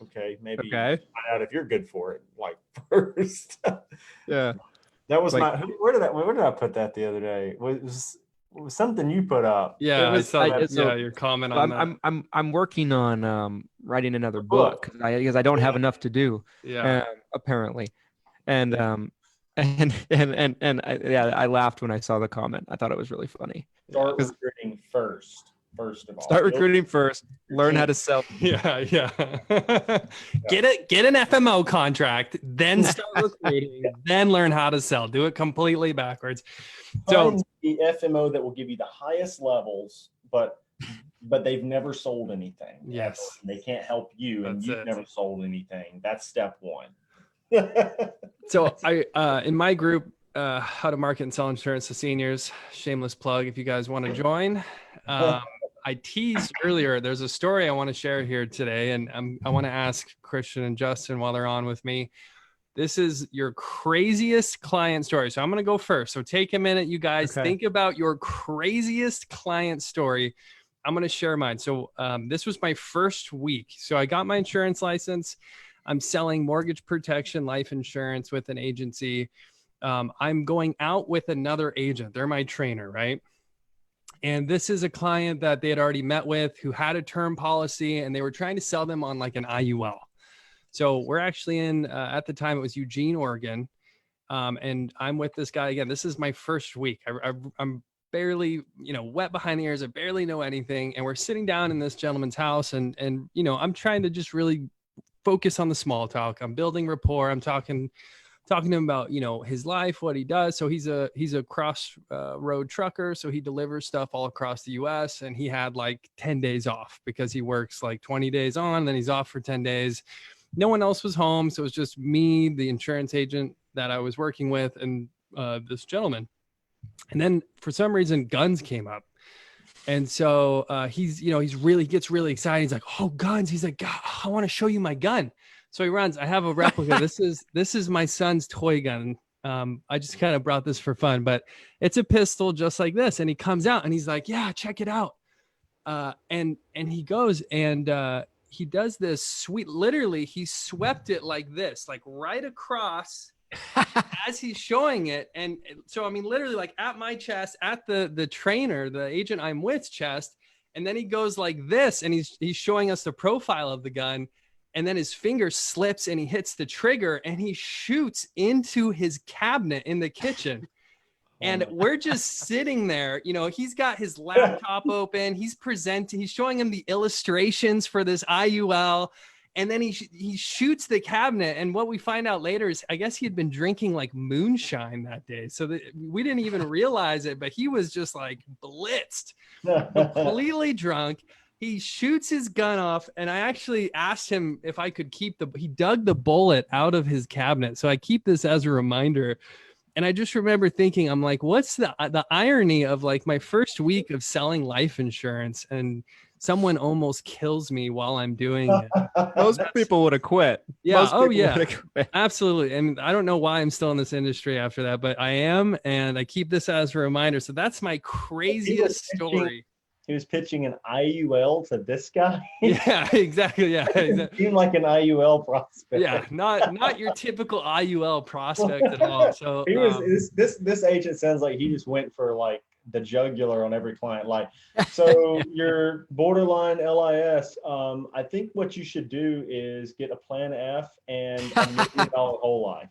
okay, maybe Okay. find out if you're good for it. Like first, Yeah. that was Like- where did I put that the other day? It was something you put up. Yeah, It was- I saw I- that. so- Yeah, your comment on that. I'm working on writing another book because I don't have enough to do. Yeah. Apparently, and I laughed when I saw the comment. I thought it was really funny. Start recruiting first of all. Start recruiting first. Learn how to sell. Yeah. Get an FMO contract, then start recruiting, then learn how to sell. Do it completely backwards. So Find the FMO that will give you the highest levels, but they've never sold anything. Yes. They can't help you, and you've never sold anything. That's step one. So I in my group, how to market and sell insurance to seniors, shameless plug if you guys want to join. I teased earlier, there's a story I want to share here today, and I want to ask Christian and Justin while they're on with me. This is your craziest client story. So I'm going to go first. So take a minute, you guys. Okay. Think about your craziest client story. I'm going to share mine. So this was my first week. So I got my insurance license. I'm selling mortgage protection, life insurance with an agency. I'm going out with another agent. They're my trainer, right? And this is a client that they had already met with who had a term policy, and they were trying to sell them on like an IUL. So we're actually in, at the time it was Eugene, Oregon. And I'm with this guy again. This is my first week. I'm barely, wet behind the ears. I barely know anything. And we're sitting down in this gentleman's house, and I'm trying to just really focus on the small talk. I'm building rapport. I'm talking to him about, his life, what he does. So he's a cross road trucker. So he delivers stuff all across the US, and he had like 10 days off because he works like 20 days on, then he's off for 10 days. No one else was home. So it was just me, the insurance agent that I was working with, and this gentleman. And then for some reason, guns came up. And so he gets really excited. He's like, "Oh, guns." He's like, "God, I want to show you my gun." So he runs. I have a replica. This is my son's toy gun. I just kind of brought this for fun, but it's a pistol just like this. And he comes out and he's like, "Yeah, check it out." And he goes and he does this sweet, literally he swept it like this, like right across as he's showing it. And so, I mean, literally like at my chest, at the trainer, the agent I'm with chest. And then he goes like this, and he's showing us the profile of the gun. And then his finger slips and he hits the trigger and he shoots into his cabinet in the kitchen. And we're just sitting there, he's got his laptop open. He's presenting, he's showing him the illustrations for this IUL. And then he shoots the cabinet. And what we find out later is, I guess he had been drinking like moonshine that day. So we didn't even realize it, but he was just like blitzed, completely drunk. He shoots his gun off, and I actually asked him if I could he dug the bullet out of his cabinet. So I keep this as a reminder. And I just remember thinking, I'm like, what's the irony of like my first week of selling life insurance, and someone almost kills me while I'm doing it. Most people would have quit. Yeah. Absolutely. And I don't know why I'm still in this industry after that, but I am. And I keep this as a reminder. So that's my craziest story. He was pitching an IUL to this guy. Yeah, exactly. Yeah, exactly. It seemed like an IUL prospect. Yeah, not your typical IUL prospect at all. So he was this agent sounds like he just went for like the jugular on every client. Like, so you're borderline LIS. I think what you should do is get a plan F and $1 million whole life.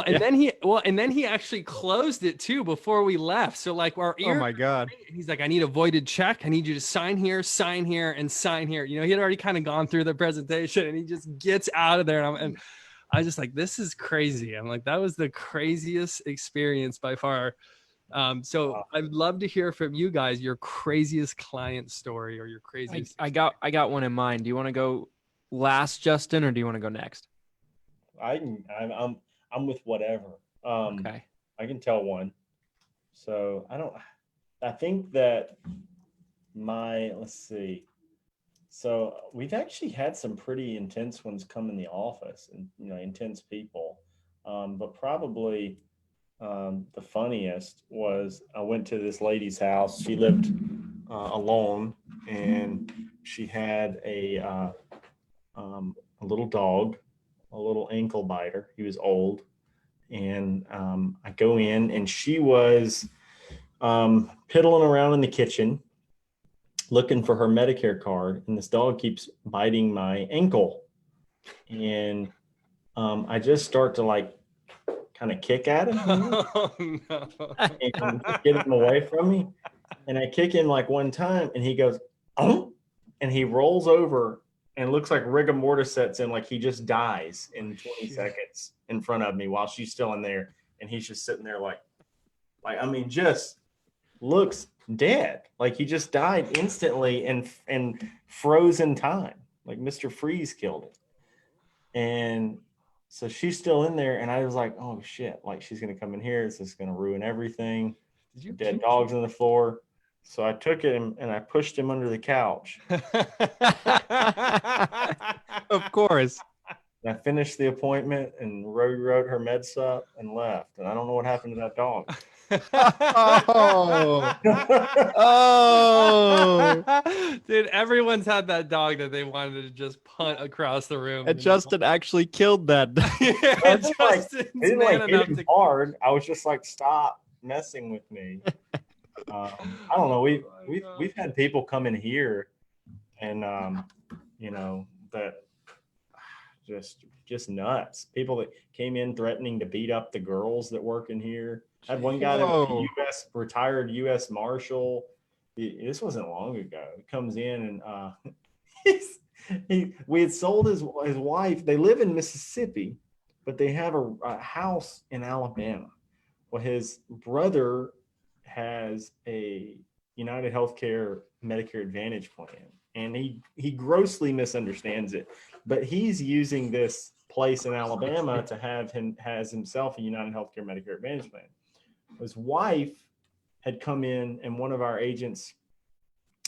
And then he actually closed it too before we left. So like oh my God, he's like, "I need a voided check. I need you to sign here, and sign here." He had already kind of gone through the presentation, and he just gets out of there. And I was just like, this is crazy. I'm like, that was the craziest experience by far. So I'd love to hear from you guys your craziest client story or your craziest. I got one in mind. Do you want to go last, Justin, or do you want to go next? I'm with whatever. Okay. I can tell one. So I think that let's see. So we've actually had some pretty intense ones come in the office, and intense people. But probably the funniest was I went to this lady's house. She lived alone, and she had a little dog, a little ankle biter. He was old. And I go in, and she was piddling around in the kitchen looking for her Medicare card. And this dog keeps biting my ankle. And I just start to like kind of kick at him Oh, no. and get him away from me. And I kick him like one time, and he goes, oh, and he rolls over and looks like rigor mortis sets in, like he just dies in 20 seconds in front of me while she's still in there. And he's just sitting there like, I mean, just looks dead. Like he just died instantly and frozen time. Like Mr. Freeze killed him. And so she's still in there, and I was like, oh shit, like she's gonna come in here, this is gonna ruin everything. Dead dogs on the floor. So I took him and I pushed him under the couch. Of course. And I finished the appointment and wrote her meds up and left. And I don't know what happened to that dog. Oh. Oh. Dude, everyone's had that dog that they wanted to just punt across the room. And Justin actually killed that. I didn't like, Justin's I didn't man like enough hit him to- hard. I was just like, stop messing with me. I don't know. We've had people come in here and you know, that just nuts. People that came in threatening to beat up the girls that work in here. I had one guy that was a retired U.S. Marshal. This wasn't long ago. He comes in and we had sold his wife. They live in Mississippi, but they have a house in Alabama. Well, his brother has a United Healthcare Medicare Advantage plan, and he grossly misunderstands it. But he's using this place in Alabama to has himself a United Healthcare Medicare Advantage plan. His wife had come in, and one of our agents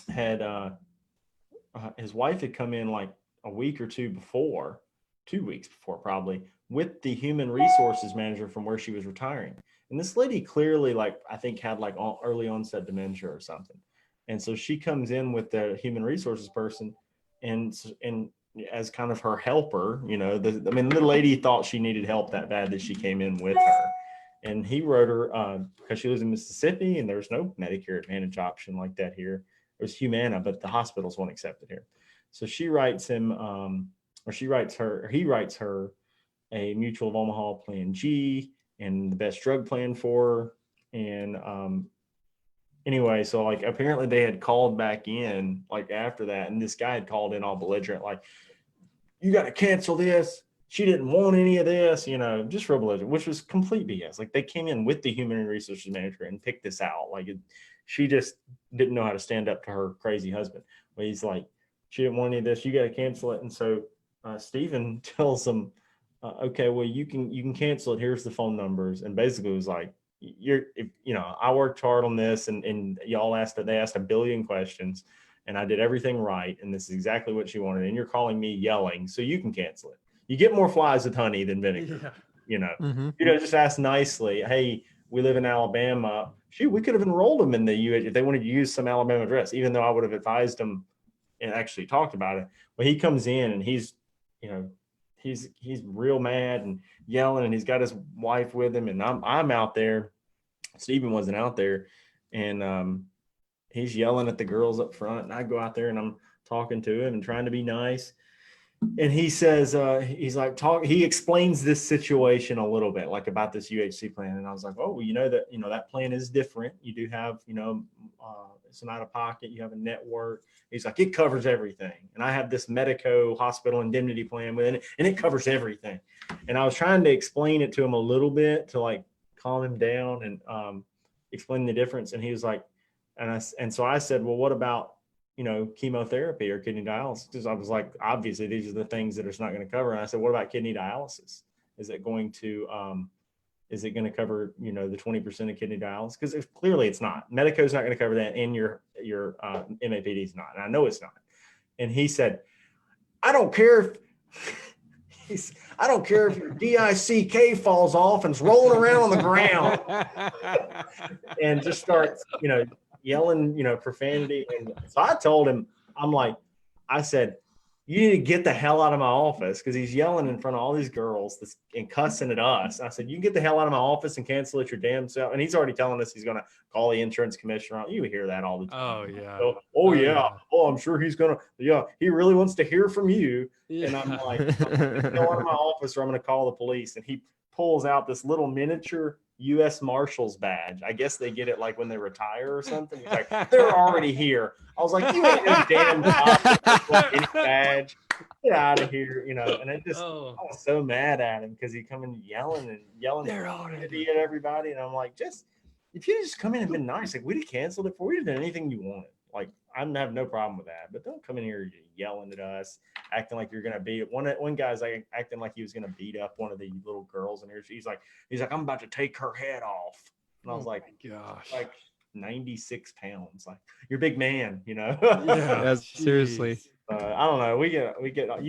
had his wife had come in like a week or 2 weeks before probably, with the human resources manager from where she was retiring. And this lady clearly, like, I think had like early onset dementia or something. And so she comes in with the human resources person and as kind of her helper, you know, the lady thought she needed help that bad that she came in with her. And he wrote her, because she lives in Mississippi and there's no Medicare Advantage option like that here. There's Humana, but the hospitals won't accept it here. So she writes him, he writes her a Mutual of Omaha Plan G and the best drug plan for her. And anyway, so like apparently they had called back in like after that, and this guy had called in all belligerent, like, you got to cancel this. She didn't want any of this, you know, just real belligerent, which was complete BS. Like they came in with the human resources manager and picked this out. Like she just didn't know how to stand up to her crazy husband. But he's like, she didn't want any of this. You got to cancel it. And so Stephen tells them, okay, well, you can cancel it. Here's the phone numbers. And basically it was like, I worked hard on this, and y'all they asked a billion questions, and I did everything right. And this is exactly what she wanted. And you're calling me yelling, so you can cancel it. You get more flies with honey than vinegar, you know, just ask nicely. Hey, we live in Alabama. Shoot, we could have enrolled them in the UH if they wanted to use some Alabama address, even though I would have advised them and actually talked about it. But he comes in and he's real mad and yelling, and he's got his wife with him, and I'm out there. Stephen wasn't out there, and he's yelling at the girls up front, and I go out there and I'm talking to him and trying to be nice. And he says, he explains this situation a little bit, like about this UHC plan. And I was like, oh, well, that plan is different. You do have, it's an out of pocket. You have a network. He's like, it covers everything. And I have this Medico hospital indemnity plan with it, and it covers everything. And I was trying to explain it to him a little bit to like calm him down and explain the difference. And he was like, and so I said, well, what about, chemotherapy or kidney dialysis? Because I was like, obviously these are the things that it's not going to cover. And I said, what about kidney dialysis? Is it going to cover, the 20% of kidney dialysis? Because clearly it's not. Medico is not going to cover that, and your MAPD is not. And I know it's not. And he said, I don't care if I don't care if your DICK falls off and it's rolling around on the ground. And just starts, yelling, profanity. And so I told him, I said, you need to get the hell out of my office, because he's yelling in front of all these girls and cussing at us. I said, you can get the hell out of my office and cancel it your damn self. And he's already telling us he's going to call the insurance commissioner. You hear that all the time. Oh, yeah. So, yeah. Oh, I'm sure he's going to. Yeah, he really wants to hear from you. Yeah. And I'm like, go out of my office or I'm going to call the police. And he pulls out this little miniature U.S. Marshals badge. I guess they get it like when they retire or something. He's like, they're already here. I was like, you ain't no damn any badge. Get out of here, And I was so mad at him because he come in yelling They're already at everybody. And I'm like, if you just come in and been nice, like we'd have canceled it for you, done anything you wanted. Like I have no problem with that, but don't come in here yelling at us, acting like you're gonna beat one guy's like acting like he was gonna beat up one of the little girls in here. He's like, I'm about to take her head off, and I was like, gosh, like 96 pounds, like you're a big man, Yeah, seriously. I don't know. You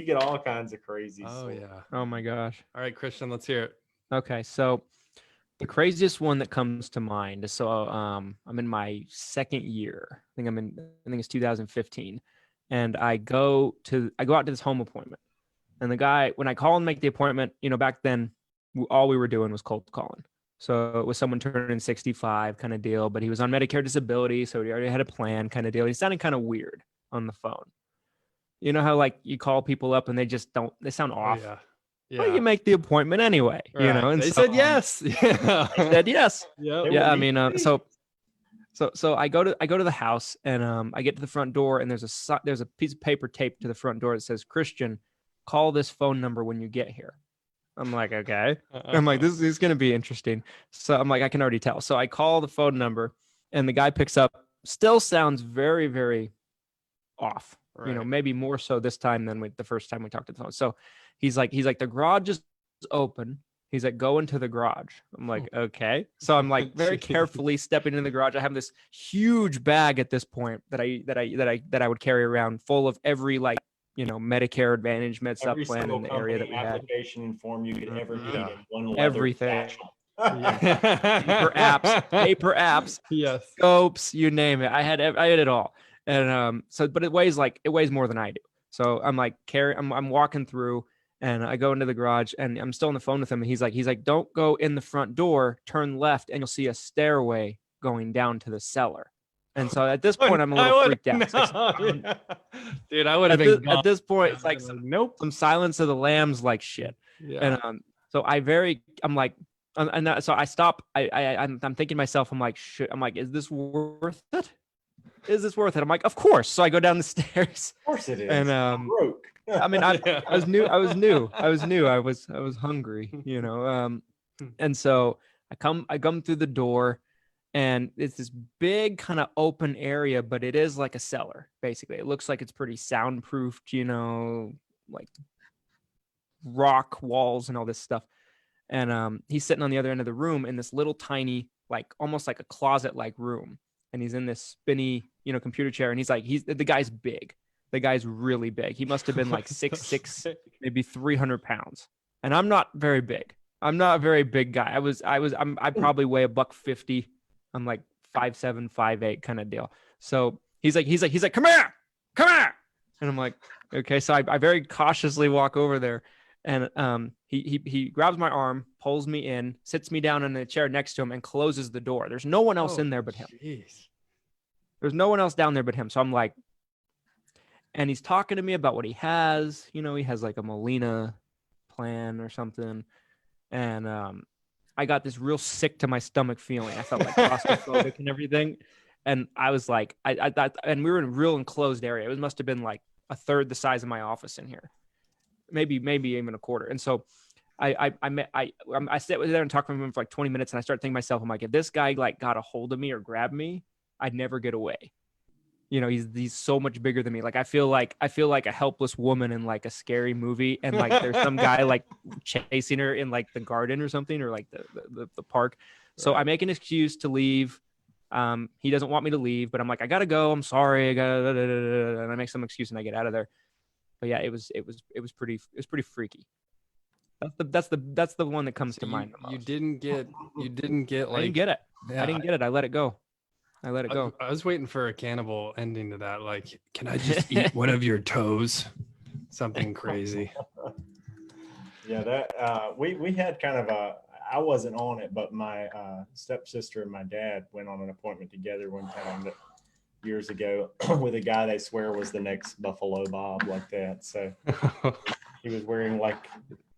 get all kinds of crazy. Oh yeah. Oh my gosh. All right, Christian, let's hear it. Okay, so the craziest one that comes to mind is I'm in my second year. I think it's 2015, and I go out to this home appointment, and the guy, when I call and make the appointment, back then all we were doing was cold calling. So it was someone turning 65 kind of deal, but he was on Medicare disability, so he already had a plan kind of deal. He sounded kind of weird on the phone. You know how like you call people up and they sound off. Yeah. Well, you make the appointment anyway, Right. And they said yes. Yeah. They said yes. Yep. Yeah. I mean, so I go to the house, and I get to the front door, and there's a piece of paper taped to the front door that says, Christian, call this phone number when you get here. I'm like, okay. I'm like, this is going to be interesting. So I'm like, I can already tell. So I call the phone number, and the guy picks up. Still sounds very, very off. Right. Maybe more so this time than the first time we talked to the phone. So he's like, the garage is open. He's like, go into the garage. I'm like, okay. So I'm like very carefully stepping in the garage. I have this huge bag at this point that I would carry around, full of every Medicare Advantage Med Sup plan in the area that we had. Application form you could ever need in one leather Everything. satchel. paper apps, yes, scopes, you name it. I had it all. And but it weighs more than I do. So I'm like I'm walking through, and I go into the garage, and I'm still on the phone with him. And he's like, don't go in the front door, turn left, and you'll see a stairway going down to the cellar. And so at this point, I'm a little freaked out. Dude, I would have been at this point. It's like some Silence of the Lambs like shit. Yeah. And so so I stop. I'm thinking to myself, I'm like, shit. I'm like, is this worth it? Is this worth it? I'm like, of course. So I go down the stairs. Of course it is. And broke. I mean, I was new. I was hungry, and so I come through the door, and it's this big kind of open area, but it is like a cellar. Basically, it looks like it's pretty soundproofed, like rock walls and all this stuff. And he's sitting on the other end of the room in this little tiny, like almost like a closet-like room. And he's in this spinny, computer chair. And the guy's big. The guy's really big. He must have been like 6'6", maybe 300 pounds. And I'm not very big. I'm not a very big guy. I probably weigh $150. I'm like 5'7", 5'8" kind of deal. So he's like, come here. And I'm like, okay. So I very cautiously walk over there, and he grabs my arm, pulls me in, sits me down in the chair next to him, and closes the door. There's no one else in there but him. Geez. There's no one else down there but him. So I'm like, and he's talking to me about what he has. He has like a Molina plan or something. And I got this real sick to my stomach feeling. I felt like claustrophobic and everything. And I was like, and we were in a real enclosed area. It must have been like a third the size of my office in here. Maybe even a quarter. And so I sat there and talked with him for like 20 minutes, and I started thinking to myself, I'm like, if this guy like got a hold of me or grabbed me, I'd never get away. He's so much bigger than me. Like I feel like a helpless woman in like a scary movie, and like there's some guy like chasing her in like the garden or something, or like the park. So I make an excuse to leave. He doesn't want me to leave, but I'm like, I gotta go. I'm sorry. And I make some excuse and I get out of there. But yeah, it was pretty freaky. That's the one that comes to mind. You didn't get like I didn't get it. Yeah, I didn't get it. I let it go. I let it go. I was waiting for a cannibal ending to that. Like, can I just eat one of your toes? Something crazy. Yeah, that we had kind of I wasn't on it, but my stepsister and my dad went on an appointment together one time years ago with a guy they swear was the next Buffalo Bob, like that. So he was wearing like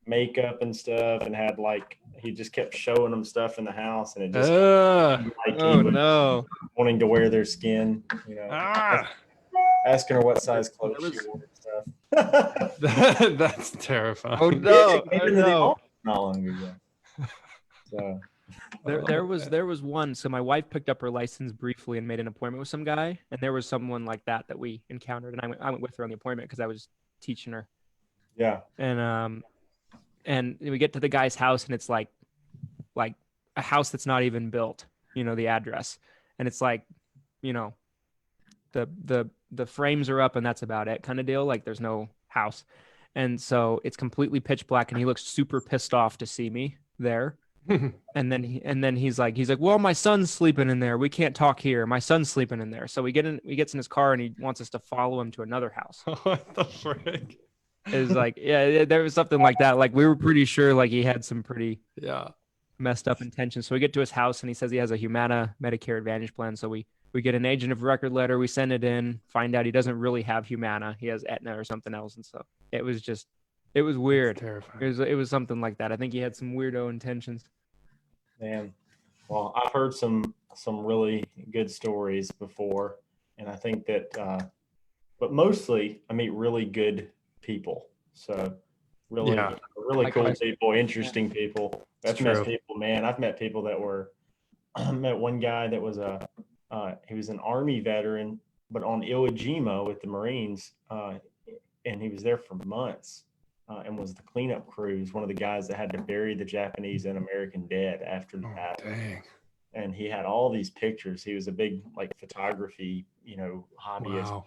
makeup and stuff, and had like he just kept showing them stuff in the house, and it just like oh no, wanting to wear their skin, you know. Asking her what size clothes she wore and stuff. That's terrifying. Oh no! Oh, no. Not long ago. So there was one. So my wife picked up her license briefly and made an appointment with some guy, and there was someone like that we encountered, and I went with her on the appointment because I was teaching her. Yeah. And we get to the guy's house, and it's like a house that's not even built. You know, the address, and it's like, you know, the frames are up and that's about it, kind of deal. Like there's no house, and so it's completely pitch black, and he looks super pissed off to see me there. and then he's like, well, my son's sleeping in there. We can't talk here. My son's sleeping in there. So he gets in his car, and he wants us to follow him to another house. What the frick? It's like, yeah, there was something like that. Like we were pretty sure like he had some pretty messed up intentions. So we get to his house, and he says he has a Humana Medicare Advantage plan. So we get an agent of record letter. We send it in, find out he doesn't really have Humana. He has Aetna or something else. And so it was weird. That's terrifying. It was something like that. I think he had some weirdo intentions. Man, well, I've heard some really good stories before, and I think that, but mostly I meet really good people. So really cool people, interesting people. I've met people, man. I've met people that were. I met one guy that was he was an Army veteran, but on Iwo Jima with the Marines, and he was there for months, and was the cleanup crews, one of the guys that had to bury the Japanese and American dead after the battle. Dang. And he had all these pictures. He was a big like photography, you know, hobbyist. Wow.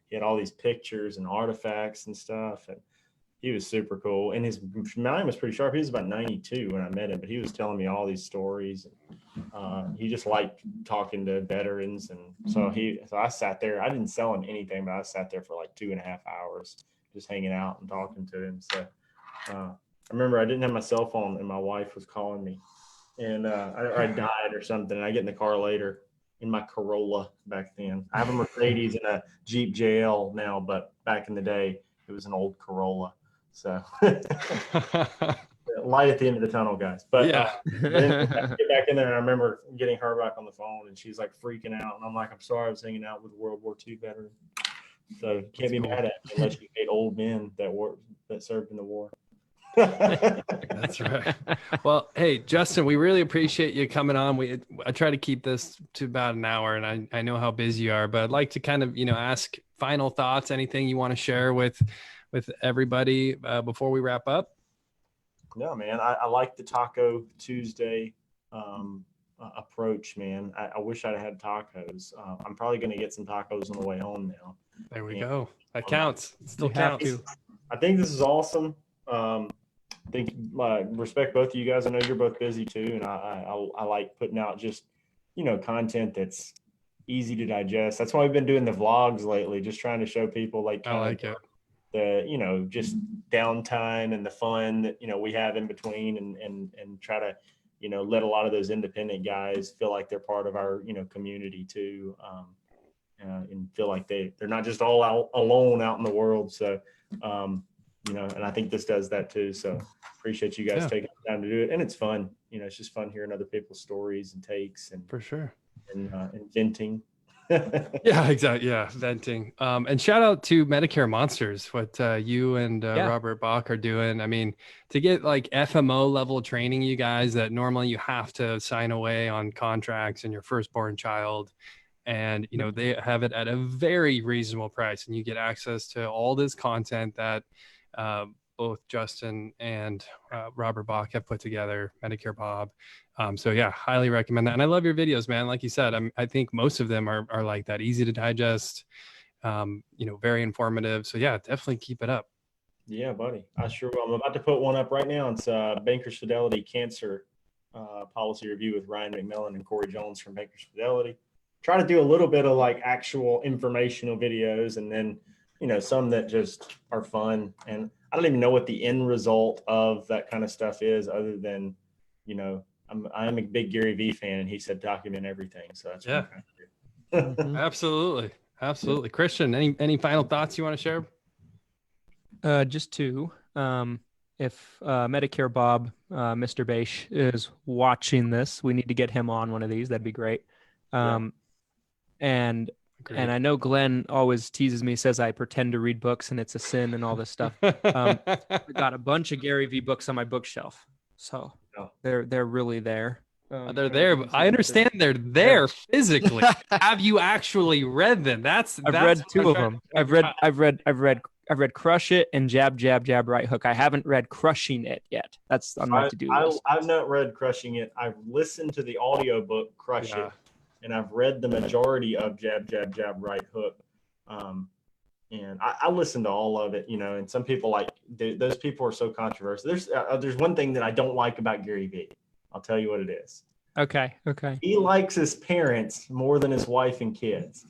He had all these pictures and artifacts and stuff, and he was super cool. And his mind was pretty sharp. He was about 92 when I met him, but he was telling me all these stories. He just liked talking to veterans. And so I sat there. I didn't sell him anything, but I sat there for like 2.5 hours just hanging out and talking to him. So I remember I didn't have my cell phone, and my wife was calling me, and I died or something. And I get in the car later in my Corolla back then. I have a Mercedes and a Jeep JL now, but back in the day, it was an old Corolla. So light at the end of the tunnel, guys. But then I get back in there, and I remember getting her back on the phone, and she's like freaking out. And I'm like, I'm sorry, I was hanging out with a World War II veteran. So you can't be mad at me unless you hate old men that served in the war. That's right. Well, hey, Justin, we really appreciate you coming on. I try to keep this to about an hour, and I know how busy you are, but I'd like to kind of, ask final thoughts, anything you want to share with everybody before we wrap up. No, man, I like the Taco Tuesday approach, man. I wish I'd had tacos. I'm probably going to get some tacos on the way home now. There we go. That counts. It still counts. I think this is awesome. Respect both of you guys. I know you're both busy too, and I like putting out just content that's easy to digest. That's why we've been doing the vlogs lately, just trying to show people I like it. The just downtime and the fun that we have in between, and try to let a lot of those independent guys feel like they're part of our community too, and feel like they're not just all out alone out in the world. So and I think this does that too. So appreciate you guys taking the time to do it. And it's fun. It's just fun hearing other people's stories and takes, and for sure, and venting. Yeah, exactly. Yeah, venting. And shout out to Medicare Monsters, what you and Robert Bach are doing. I mean, to get like FMO level training, you guys, that normally you have to sign away on contracts and your firstborn child. And, they have it at a very reasonable price, and you get access to all this content that both Justin and Robert Bach have put together, Medicare Bob. So yeah, highly recommend that. And I love your videos, man. Like you said, I think most of them are like that, easy to digest, very informative. So yeah, definitely keep it up. Yeah, buddy. I sure will. I'm about to put one up right now. It's Bankers Fidelity Cancer Policy Review with Ryan McMillan and Corey Jones from Bankers Fidelity. Try to do a little bit of like actual informational videos, and then, you know, some that just are fun. And I don't even know what the end result of that kind of stuff is, other than, you know, I'm a big Gary Vee fan, and he said document everything. So that's what I'm trying to do. Absolutely. Christian, any final thoughts you want to share? Just two. If Medicare Bob, Mr. Beish, is watching this, we need to get him on one of these. That'd be great. And I know Glenn always teases me, says I pretend to read books and it's a sin and all this stuff. I got a bunch of Gary Vee books on my bookshelf, so they're really there. They're there, but I understand they're there physically. Have you actually read them? I've read two of them. I've read Crush It and Jab, Jab, Jab, Right Hook. I haven't read Crushing It yet. That's on my to-do list. I've not read Crushing It. I've listened to the audiobook Crush It, and I've read the majority of Jab, Jab, Jab, Right Hook. And I listened to all of it, you know, and some people those people are so controversial. There's one thing that I don't like about Gary Vee. I'll tell you what it is. Okay. He likes his parents more than his wife and kids.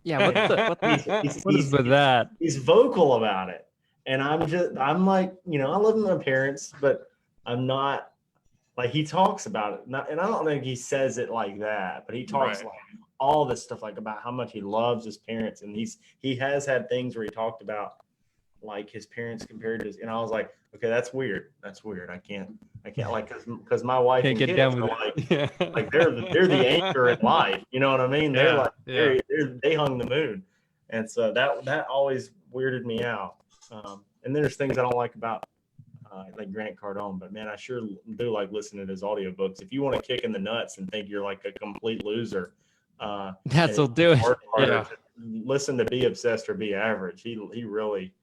Yeah, what is with that? He's vocal about it. And I'm like, you know, I love my parents, but I'm not, like, he talks about it. And I don't think he says it like that, but he talks like all this stuff, like about how much he loves his parents. And he has had things where he talked about like his parents compared to his, and I was like, okay, that's weird. I can't like, cause my wife can't and get kids down with are like they're the anchor in life. You know what I mean? They're like, they hung the moon. And so that always weirded me out. And there's things I don't like about like Grant Cardone, but man, I sure do like listening to his audiobooks. If you want to kick in the nuts and think you're like a complete loser, that'll do it. Listen to Be Obsessed or Be Average. He really,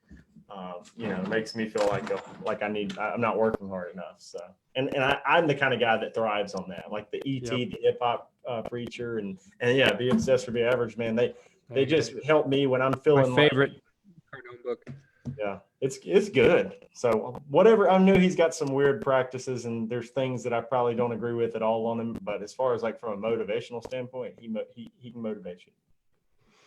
you know, makes me feel like I'm not working hard enough. So, and I'm the kind of guy that thrives on that, like the ET, the hip hop preacher, and yeah, Be Obsessed or Be Average, man. They just help me when I'm feeling my favorite Cardone book. Yeah, it's good. So whatever, I know he's got some weird practices, and there's things that I probably don't agree with at all on him. But as far as like from a motivational standpoint, he can motivate you.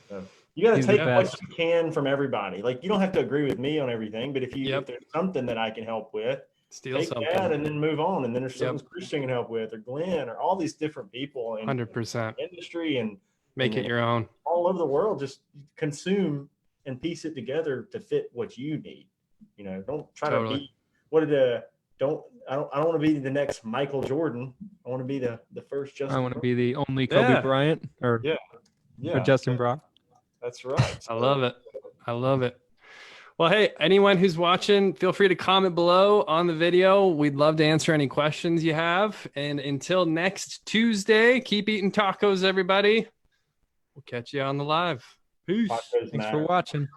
So you got to take what you can from everybody. Like, you don't have to agree with me on everything, but if there's something that I can help with, take that and then move on. And then there's something Christian can help with, or Glenn, or all these different people in 100% industry, and make it your own all over the world. Just consume and piece it together to fit what you need. You know, don't try to be I don't want to be the next Michael Jordan. I want to be the first Justin. I want to be the only Kobe Bryant or Justin Brock. That's right. I love it. Well, hey, anyone who's watching, feel free to comment below on the video. We'd love to answer any questions you have. And until next Tuesday, keep eating tacos, everybody. We'll catch you on the live. Peace. Thanks for watching.